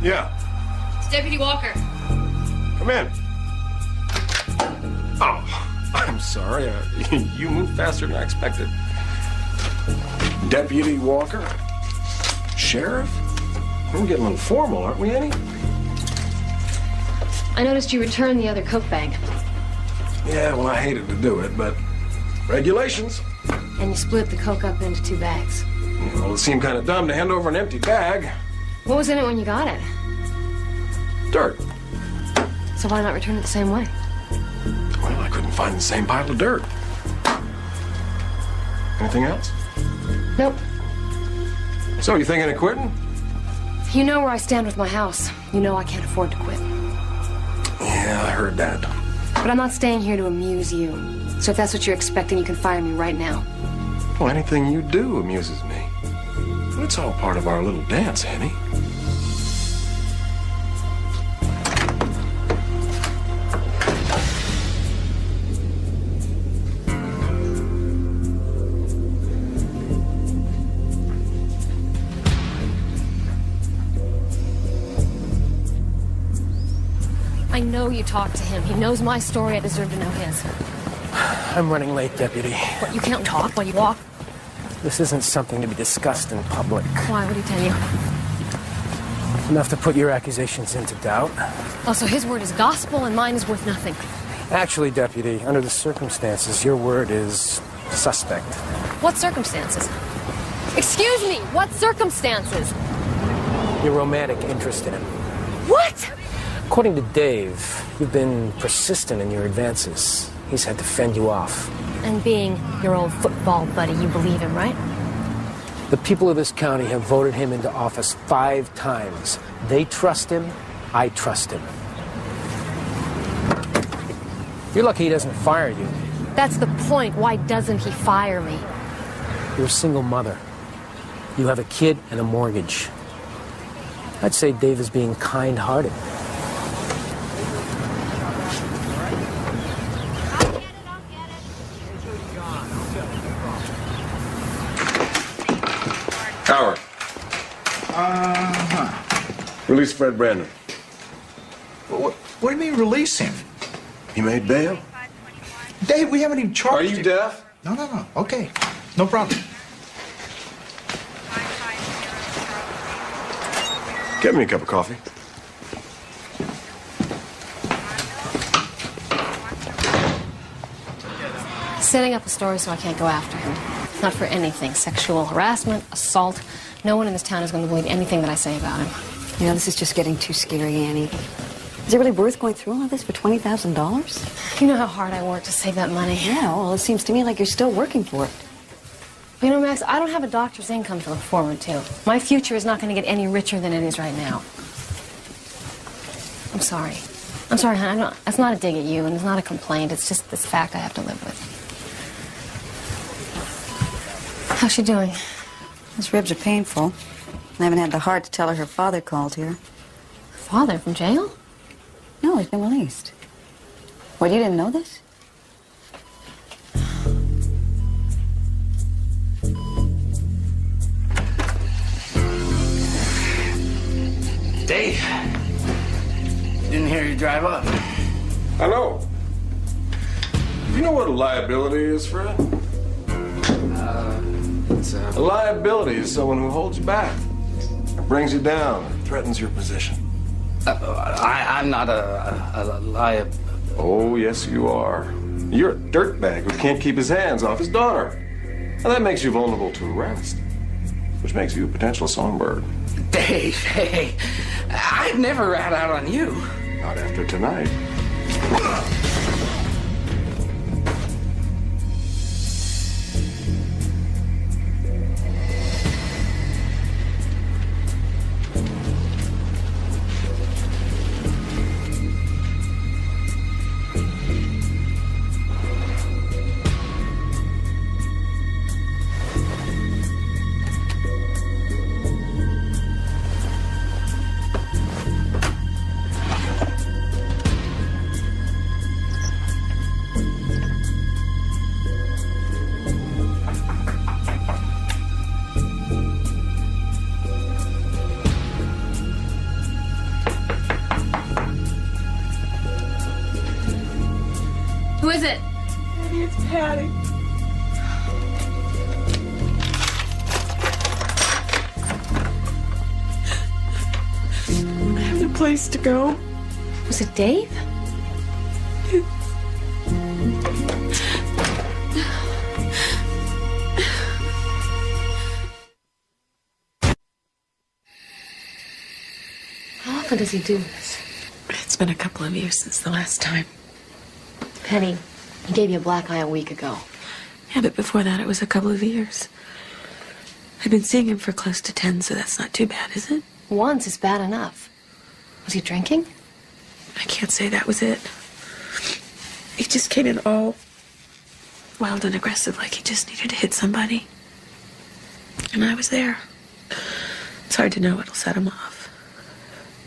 Yeah. It's Deputy Walker. Come in. Oh, I'm sorry. You moved faster than I expected. Deputy Walker? Sheriff? We're getting a little formal, aren't we, Annie? I noticed you returned the other Coke bag. Yeah, well, I hated to do it, but regulations. And you split the Coke up into 2 bags. Well, it seemed kind of dumb to hand over an empty bag. What was in it when you got it? Dirt. So why not return it the same way? Well, I couldn't find the same pile of dirt. Anything else? Nope. So, you thinking of quitting? You know where I stand with my house. You know I can't afford to quit. Yeah, I heard that. But I'm not staying here to amuse you. So if that's what you're expecting, you can fire me right now. Well, anything you do amuses me. But it's all part of our little dance, Annie. I know you talked to him. He knows my story. I deserve to know his. I'm running late, Deputy. What, you can't talk while you walk? This isn't something to be discussed in public. Why? What did he tell you? Enough to put your accusations into doubt. Oh, so his word is gospel and mine is worth nothing. Actually, Deputy, under the circumstances, your word is suspect. What circumstances? Excuse me, what circumstances? Your romantic interest in him. What? According to Dave, you've been persistent in your advances. He's had to fend you off. And being your old football buddy, you believe him, right? The people of this county have voted him into office 5 times. They trust him. I trust him. You're lucky he doesn't fire you. That's the point. Why doesn't he fire me? You're a single mother. You have a kid and a mortgage. I'd say Dave is being kind-hearted. Howard. Release Fred Brandon. What do you mean release him? He made bail? Dave, we haven't even charged him. Are you deaf? No. Okay. No problem. Get me a cup of coffee. Setting up a story so I can't go after him. Not for anything. Sexual harassment, assault. No one in this town is going to believe anything that I say about him. You know, this is just getting too scary, Annie. Is it really worth going through all this for $20,000? You know how hard I work to save that money. Yeah, well, it seems to me like you're still working for it. You know, Max, I don't have a doctor's income to look forward to. My future is not going to get any richer than it is right now. I'm sorry. I'm sorry, hon. That's not a dig at you, and it's not a complaint. It's just this fact I have to live with. How's she doing? Those ribs are painful. I haven't had the heart to tell her father called here. Father from jail? No, he's been released. What, you didn't know this? Dave. Didn't hear you drive up. I know. You know what a liability is, Fred? A liability is someone who holds you back, brings you down, or threatens your position. I'm not a liar. Oh, yes, you are. You're a dirtbag who can't keep his hands off his daughter. And that makes you vulnerable to arrest. which makes you a potential songbird. Dave, hey, I'd never rat out on you. Not after tonight. Who is it? Patty, it's Patty. I have no place to go. Was it Dave? How often does he do this? It's been a couple of years since the last time. Penny, he gave you a black eye a week ago. Yeah, but before that it was a couple of years. I've been seeing him for close to 10, so that's not too bad, is it? Once is bad enough. Was he drinking? I can't say that was it. He just came in all wild and aggressive, like he just needed to hit somebody. And I was there. It's hard to know what'll set him off.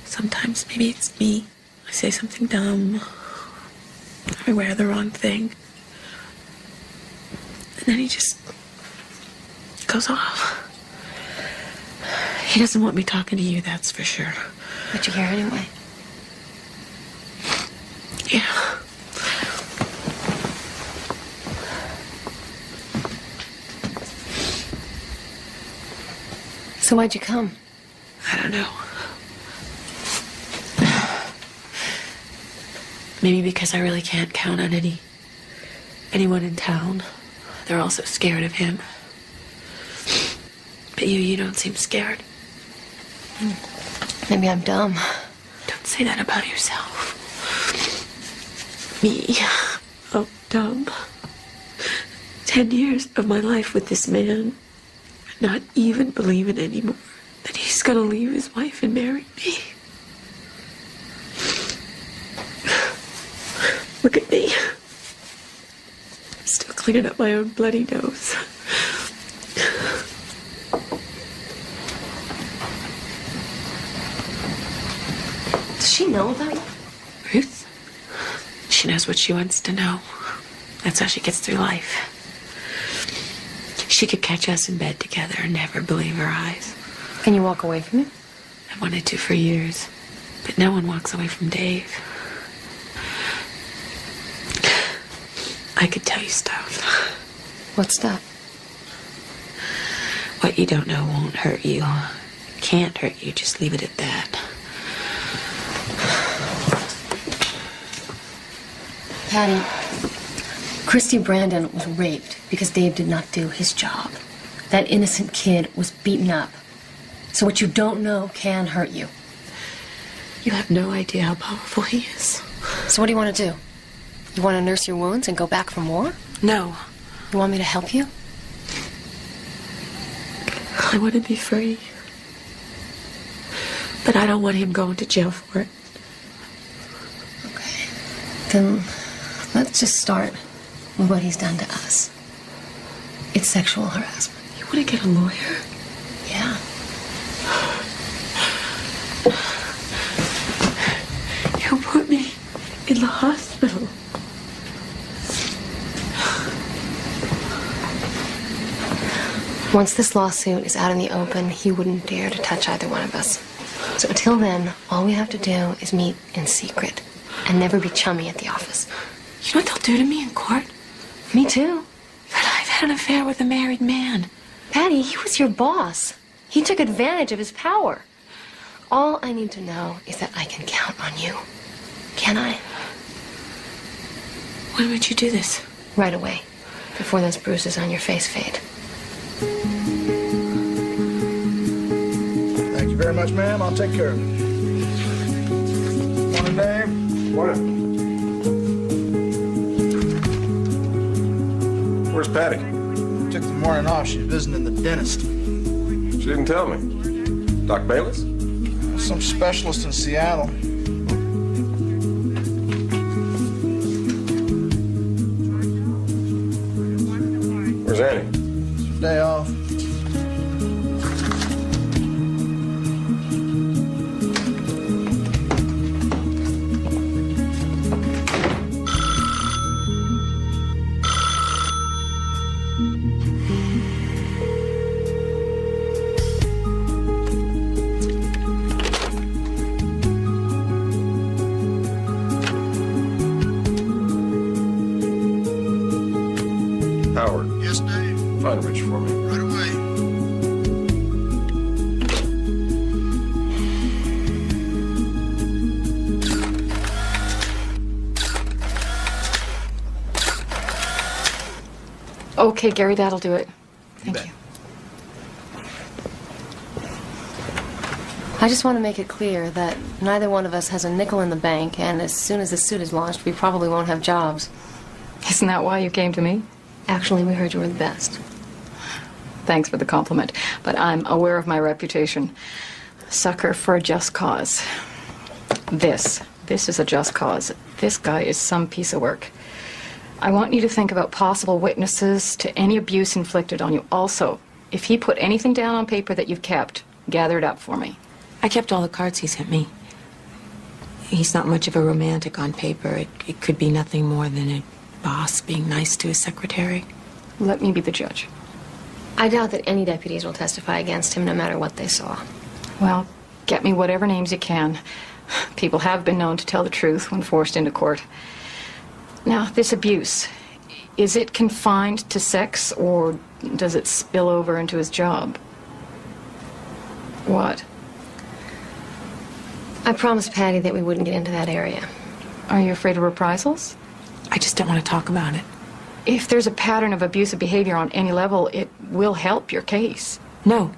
Sometimes maybe it's me. I say something dumb. I wear the wrong thing. And then he just goes off. He doesn't want me talking to you, that's for sure. But you're here anyway. Yeah. So why'd you come? I don't know. Maybe because I really can't count on anyone in town. They're all so scared of him. But you don't seem scared. Maybe I'm dumb. Don't say that about yourself. Me. Oh, dumb. 10 years of my life with this man. Not even believing anymore that he's gonna leave his wife and marry me. Look at me. Still cleaning up my own bloody nose. Does she know about it? Ruth? She knows what she wants to know. That's how she gets through life. She could catch us in bed together and never believe her eyes. Can you walk away from him? I wanted to for years, but no one walks away from Dave. I could tell you stuff. What stuff? What you don't know won't hurt you. Can't hurt you, just leave it at that. Patty, Christy Brandon was raped because Dave did not do his job. That innocent kid was beaten up. So what you don't know can hurt you. You have no idea how powerful he is. So what do you want to do? You want to nurse your wounds and go back for more? No. You want me to help you? I want to be free. But I don't want him going to jail for it. Okay. Then let's just start with what he's done to us. It's sexual harassment. You want to get a lawyer? Yeah. He'll put me in the hospital. Once this lawsuit is out in the open, he wouldn't dare to touch either one of us. So until then, all we have to do is meet in secret and never be chummy at the office. You know what they'll do to me in court? Me too. But I've had an affair with a married man. Patty, he was your boss. He took advantage of his power. All I need to know is that I can count on you. Can I? When would you do this? Right away, before those bruises on your face fade. much, ma'am. I'll take care of it. Morning, Dave. Morning. Where's Patty? Took the morning off. She's visiting the dentist. She didn't tell me. Doc Bayless? Some specialist in Seattle. Where's Annie? Day off. Howard. Yes, Dave. Find Rich for me. Right away. Okay, Gary, that'll do it. Thank you. I just want to make it clear that neither one of us has a nickel in the bank, and as soon as the suit is launched, we probably won't have jobs. Isn't that why you came to me? Actually, we heard you were the best. Thanks for the compliment, but I'm aware of my reputation. Sucker for a just cause. This is a just cause. This guy is some piece of work. I want you to think about possible witnesses to any abuse inflicted on you. Also, if he put anything down on paper that you've kept, gather it up for me. I kept all the cards he sent me. He's not much of a romantic on paper. It could be nothing more than a boss being nice to his secretary. Let me be the judge. I doubt that any deputies will testify against him, no matter what they saw. Well, get me whatever names you can. People have been known to tell the truth when forced into court. Now, this abuse, is it confined to sex, or does it spill over into his job? What? I promised Patty that we wouldn't get into that area. Are you afraid of reprisals? I just don't want to talk about it. If there's a pattern of abusive behavior on any level, it will help your case. No.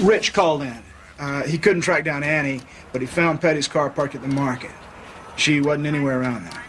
Rich called in. He couldn't track down Annie, but he found Patty's car parked at the market. She wasn't anywhere around there.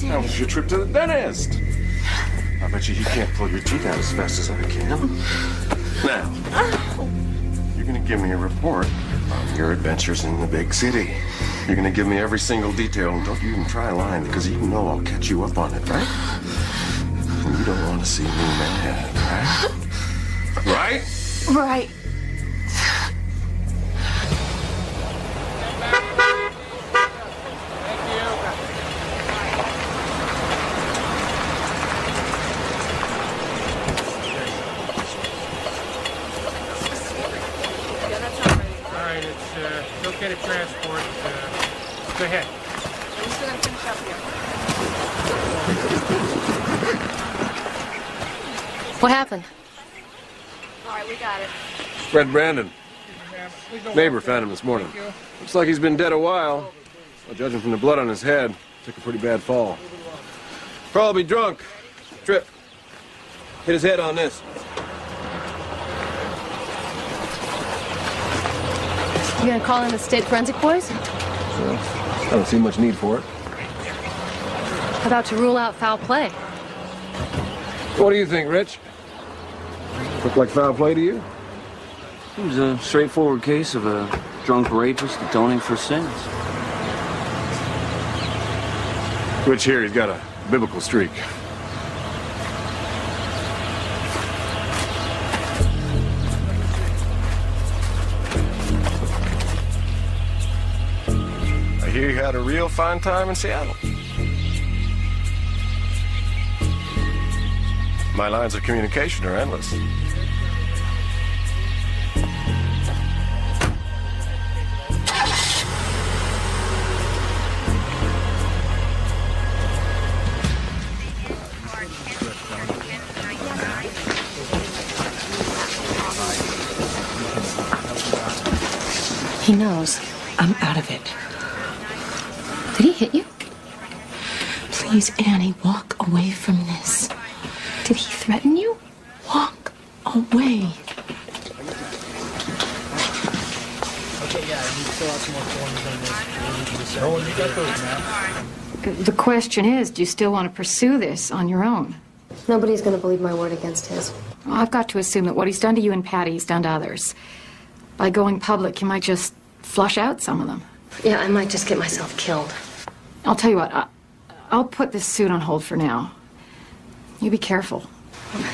How was your trip to the dentist? I bet you can't pull your teeth out as fast as I can. Now, you're gonna give me a report on your adventures in the big city. You're gonna give me every single detail, and don't you even try lying, because you know I'll catch you up on it, right? And you don't want to see me mad, right? Right? Right. Get a transport. Go ahead. What happened? All right, we got it. Fred Brandon. Neighbor found him this morning. Looks like he's been dead a while. Well, judging from the blood on his head, took a pretty bad fall. Probably drunk. Trip. Hit his head on this. You gonna call in the state forensic boys? Well, I don't see much need for it. How about to rule out foul play? What do you think, Rich? Look like foul play to you? It was a straightforward case of a drunk rapist atoning for sins. Rich here, he's got a biblical streak. I hear you had a real fine time in Seattle. My lines of communication are endless. He knows I'm out of it. Did he hit you? Please, Annie, walk away from this. Did he threaten you? Walk away. Okay, yeah, I need to fill out some more forms on this. You got those, man. The question is, do you still want to pursue this on your own? Nobody's going to believe my word against his. Well, I've got to assume that what he's done to you and Patty, he's done to others. By going public, you might just flush out some of them. Yeah, I might just get myself killed. I'll tell you what, I'll put this suit on hold for now. You be careful. Okay.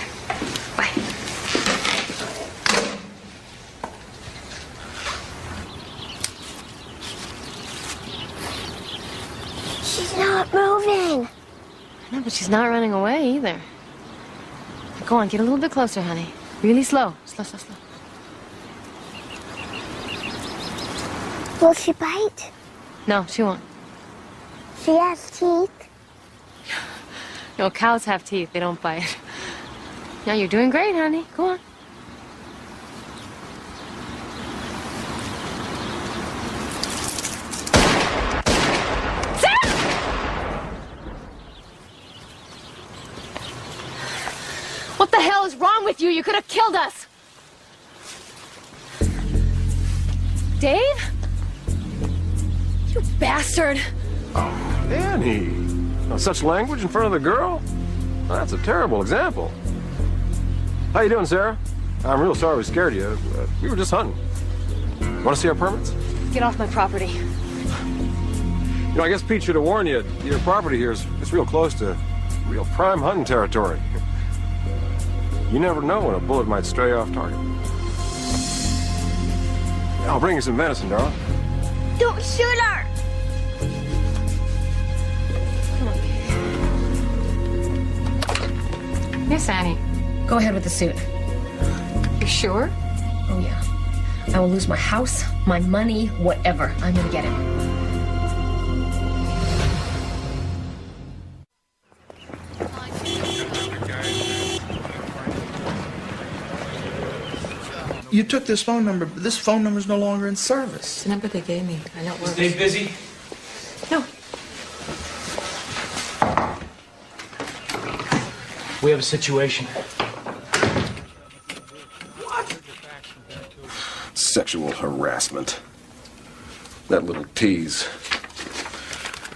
Bye. She's not moving. No, but she's not running away either. Go on, get a little bit closer, honey. Really slow. Slow, slow, slow. Will she bite? No, she won't. She has teeth. No, cows have teeth. They don't bite. Yeah, you're doing great, honey. Go on. What the hell is wrong with you? You could have killed us. Dave? You bastard. Oh, Annie. Now, such language in front of the girl? Well, that's a terrible example. How you doing, Sarah? I'm real sorry we scared you. We were just hunting. Want to see our permits? Get off my property. You know, I guess Pete should have warned you. Your property here is real close to real prime hunting territory. You never know when a bullet might stray off target. I'll bring you some medicine, darling. Don't shoot her! Miss Annie. Go ahead with the suit. You sure? Oh, yeah. I will lose my house, my money, whatever. I'm gonna get him. You took this phone number, but this phone number's no longer in service. It's the number they gave me. I know it works. Is Dave busy? No. We have a situation. Sexual harassment. That little tease.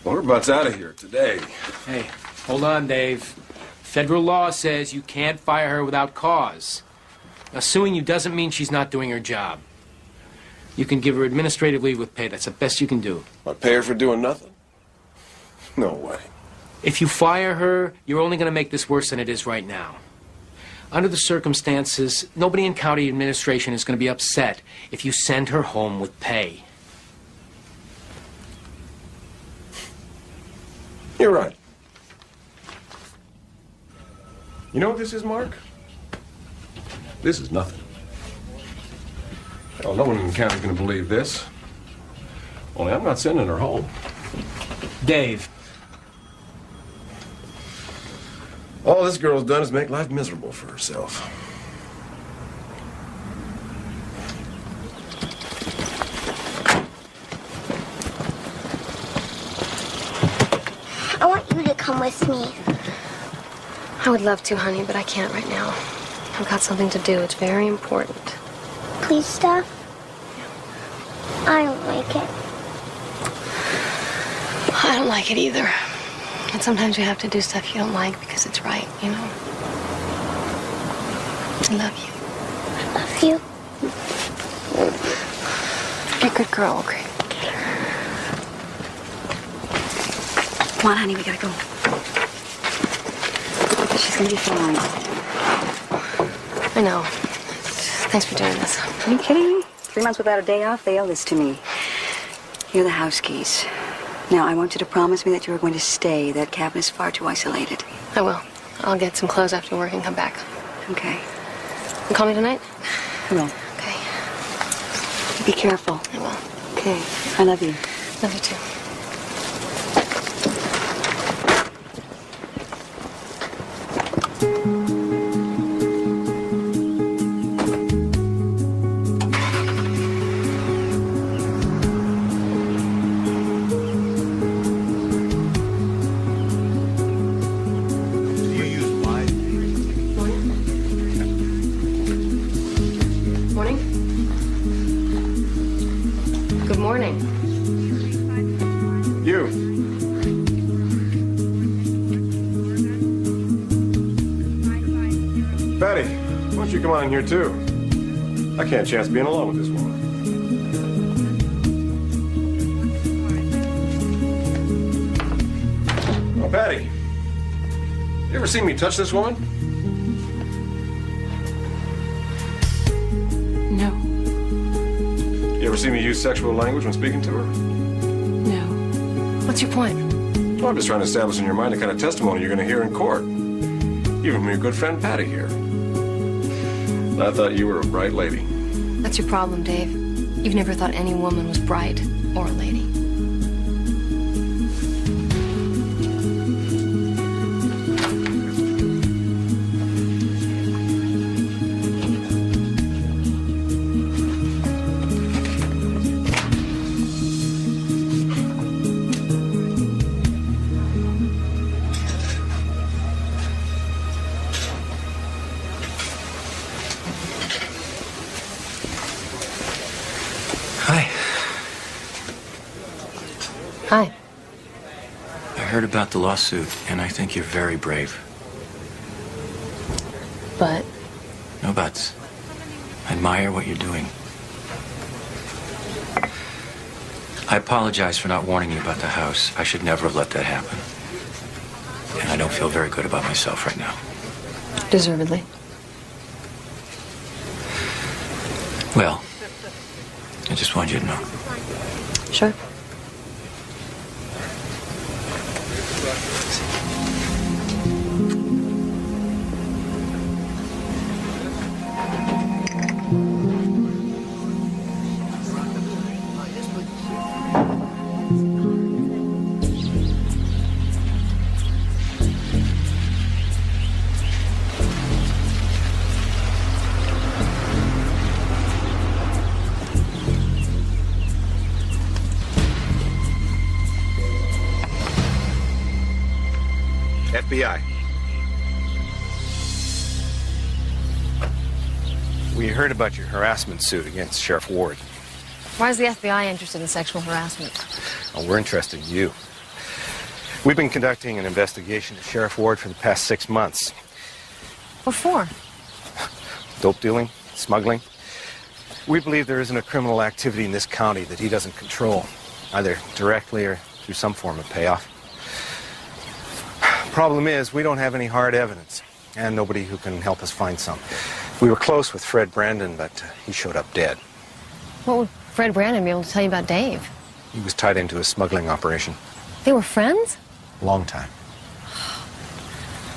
Well, we're about out of here today. Hey, hold on, Dave. Federal law says you can't fire her without cause. Now, suing you doesn't mean she's not doing her job. You can give her administrative leave with pay. That's the best you can do. I pay her for doing nothing? No way. If you fire her, you're only going to make this worse than it is right now. Under the circumstances, nobody in county administration is going to be upset if you send her home with pay. You're right. You know what this is, Mark? This is nothing. Hell, no one in the county's going to believe this. Only I'm not sending her home. Dave. All this girl's done is make life miserable for herself. I want you to come with me. I would love to, honey, but I can't right now. I've got something to do. It's very important. Please stop. I don't like it. I don't like it either. And sometimes you have to do stuff you don't like because it's right, you know? I love you. I love you. Be a good girl, okay? Come on, honey, we gotta go. She's gonna be fine. I know. Thanks for doing this. Are you kidding me? 3 months without a day off? They owe this to me. You're the house keys. Now, I want you to promise me that you are going to stay. That cabin is far too isolated. I will. I'll get some clothes after work and come back. Okay. You call me tonight? I will. Okay. Be careful. I will. Okay. I love you. Love you too. Come on in here, too. I can't chance being alone with this woman. Oh, Patty. You ever seen me touch this woman? No. You ever seen me use sexual language when speaking to her? No. What's your point? Well, I'm just trying to establish in your mind the kind of testimony you're going to hear in court. Even from your good friend Patty here. I thought you were a bright lady. That's your problem, Dave. You've never thought any woman was bright or a lady. Hi. I heard about the lawsuit, and I think you're very brave. But? No buts. I admire what you're doing. I apologize for not warning you about the house. I should never have let that happen. And I don't feel very good about myself right now. Deservedly. Well, I just wanted you to know. Sure. FBI. We heard about your harassment suit against Sheriff Ward. Why is the FBI interested in sexual harassment? Well, we're interested in you. We've been conducting an investigation of Sheriff Ward for the past 6 months. What for? Dope dealing, smuggling. We believe there isn't a criminal activity in this county that he doesn't control, either directly or through some form of payoff. Problem is, we don't have any hard evidence, and nobody who can help us find some. We were close with Fred Brandon, but he showed up dead. What would Fred Brandon be able to tell you about Dave? He was tied into a smuggling operation. They were friends? Long time.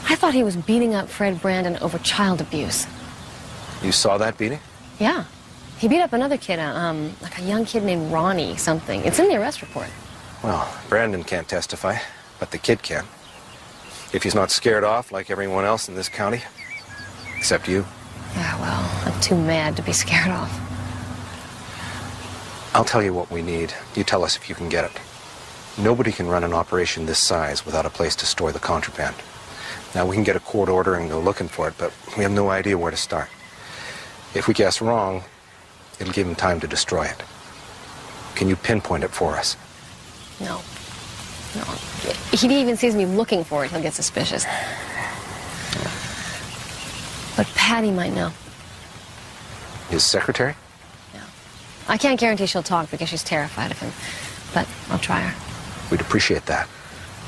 I thought he was beating up Fred Brandon over child abuse. You saw that beating? Yeah. He beat up another kid, like a young kid named Ronnie something. It's in the arrest report. Well, Brandon can't testify, but the kid can. If he's not scared off like everyone else in this county. Except you. Yeah, well, I'm too mad to be scared off. I'll tell you what we need. You tell us if you can get it. Nobody can run an operation this size without a place to store the contraband. Now, we can get a court order and go looking for it, but we have no idea where to start. If we guess wrong, it'll give him time to destroy it. Can you pinpoint it for us? No. No. If he even sees me looking for it, he'll get suspicious. But Patty might know. His secretary? Yeah. I can't guarantee she'll talk because she's terrified of him, but I'll try her. We'd appreciate that.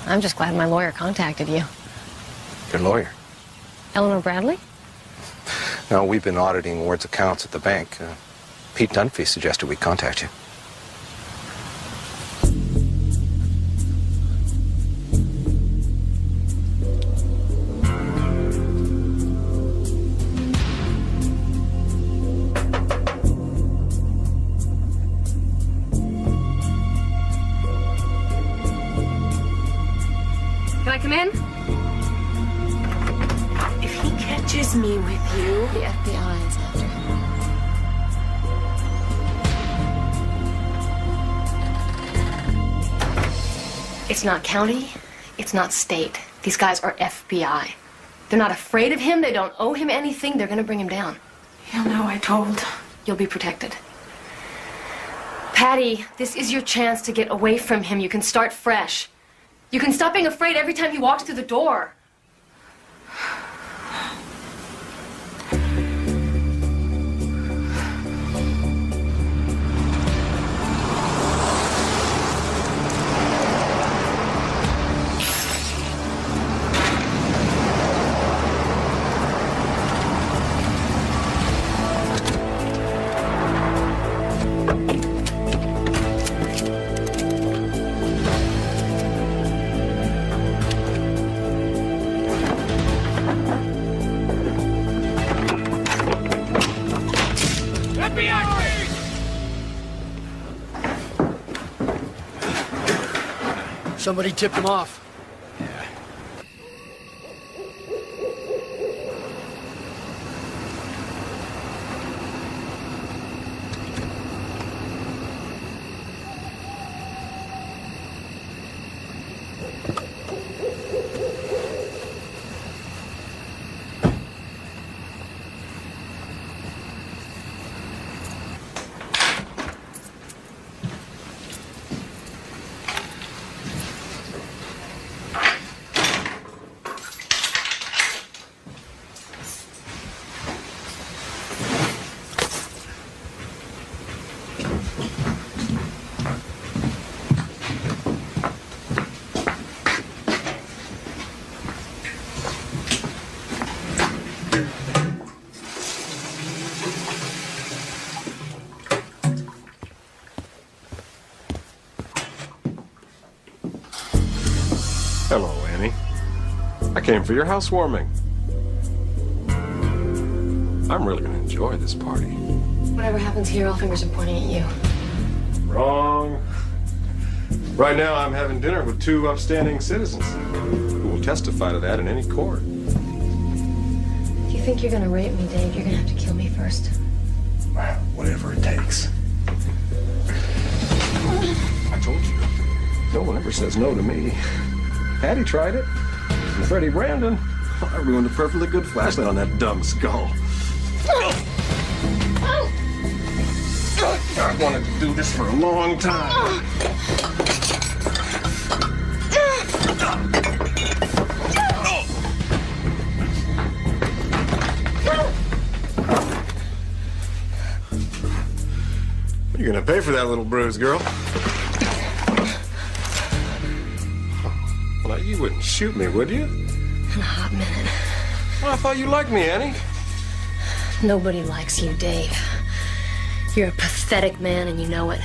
I'm just glad my lawyer contacted you. Your lawyer? Eleanor Bradley? No, we've been auditing Ward's accounts at the bank. Pete Dunphy suggested we contact you. Can I come in? If he catches me with you... The FBI is after him. It's not county. It's not state. These guys are FBI. They're not afraid of him. They don't owe him anything. They're going to bring him down. He'll know I told. You'll be protected. Patty, this is your chance to get away from him. You can start fresh. You can stop being afraid every time he walks through the door. Somebody tipped him off. Hello, Annie. I came for your housewarming. I'm really gonna enjoy this party. Whatever happens here, all fingers are pointing at you. Wrong. Right now, I'm having dinner with two upstanding citizens who will testify to that in any court. If you think you're gonna rape me, Dave, you're gonna have to kill me first. Well, whatever it takes. I told you, no one ever says no to me. Patty tried it. And Freddie Brandon, I ruined a perfectly good flashlight on that dumb skull. I wanted to do this for a long time. You're gonna pay for that little bruise, girl. Well, now, you wouldn't shoot me, would you? In a hot minute. Well, I thought you liked me, Annie. Nobody likes you, Dave. You're a pathetic man, and you know it.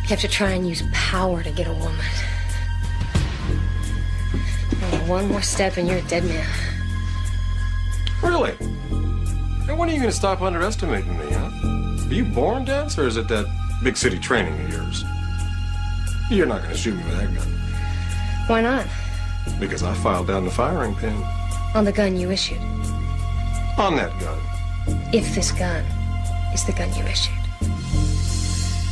You have to try and use power to get a woman. Oh, one more step and you're a dead man. Really? And when are you going to stop underestimating me, huh? Are you born dense, or is it that big city training of yours? You're not going to shoot me with that gun. Why not? Because I filed down the firing pin. On the gun you issued. On that gun. If this gun is the gun you issued.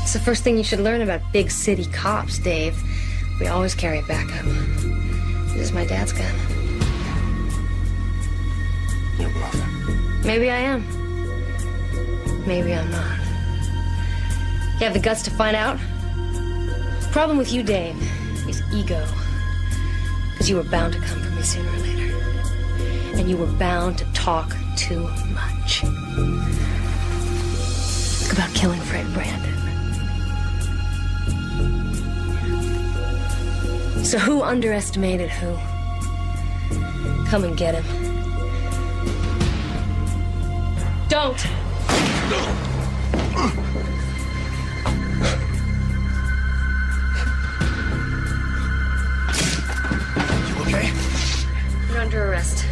It's the first thing you should learn about big city cops, Dave. We always carry a backup. This is my dad's gun. You're bluffing. Maybe I am. Maybe I'm not. You have the guts to find out? The problem with you, Dave, is ego. Because you were bound to come for me sooner or later. And you were bound to talk too much. talk about killing Fred Brandon. So who underestimated who? Come and get him. Don't! You okay? You're under arrest.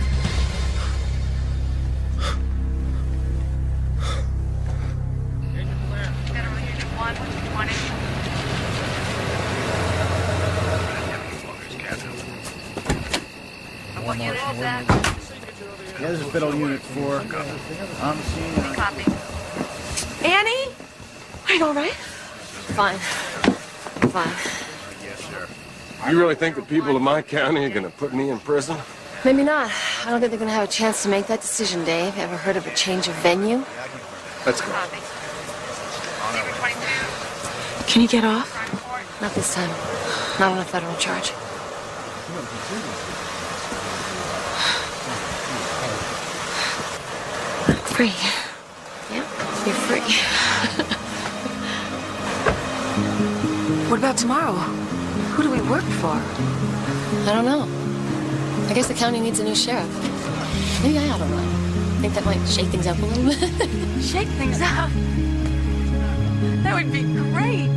There's a fiddle unit 4. On the scene. Annie? Are you all right? Fine. Fine. You really think the people of my county are going to put me in prison? Maybe not. I don't think they're going to have a chance to make that decision, Dave. Ever heard of a change of venue? Let's go. Can you get off? Not this time. Not on a federal charge. Free. Yeah, you're free. What about tomorrow? Who do we work for? I don't know. I guess the county needs a new sheriff. Maybe I ought to run. Think that might shake things up a little bit. Shake things up? That would be great.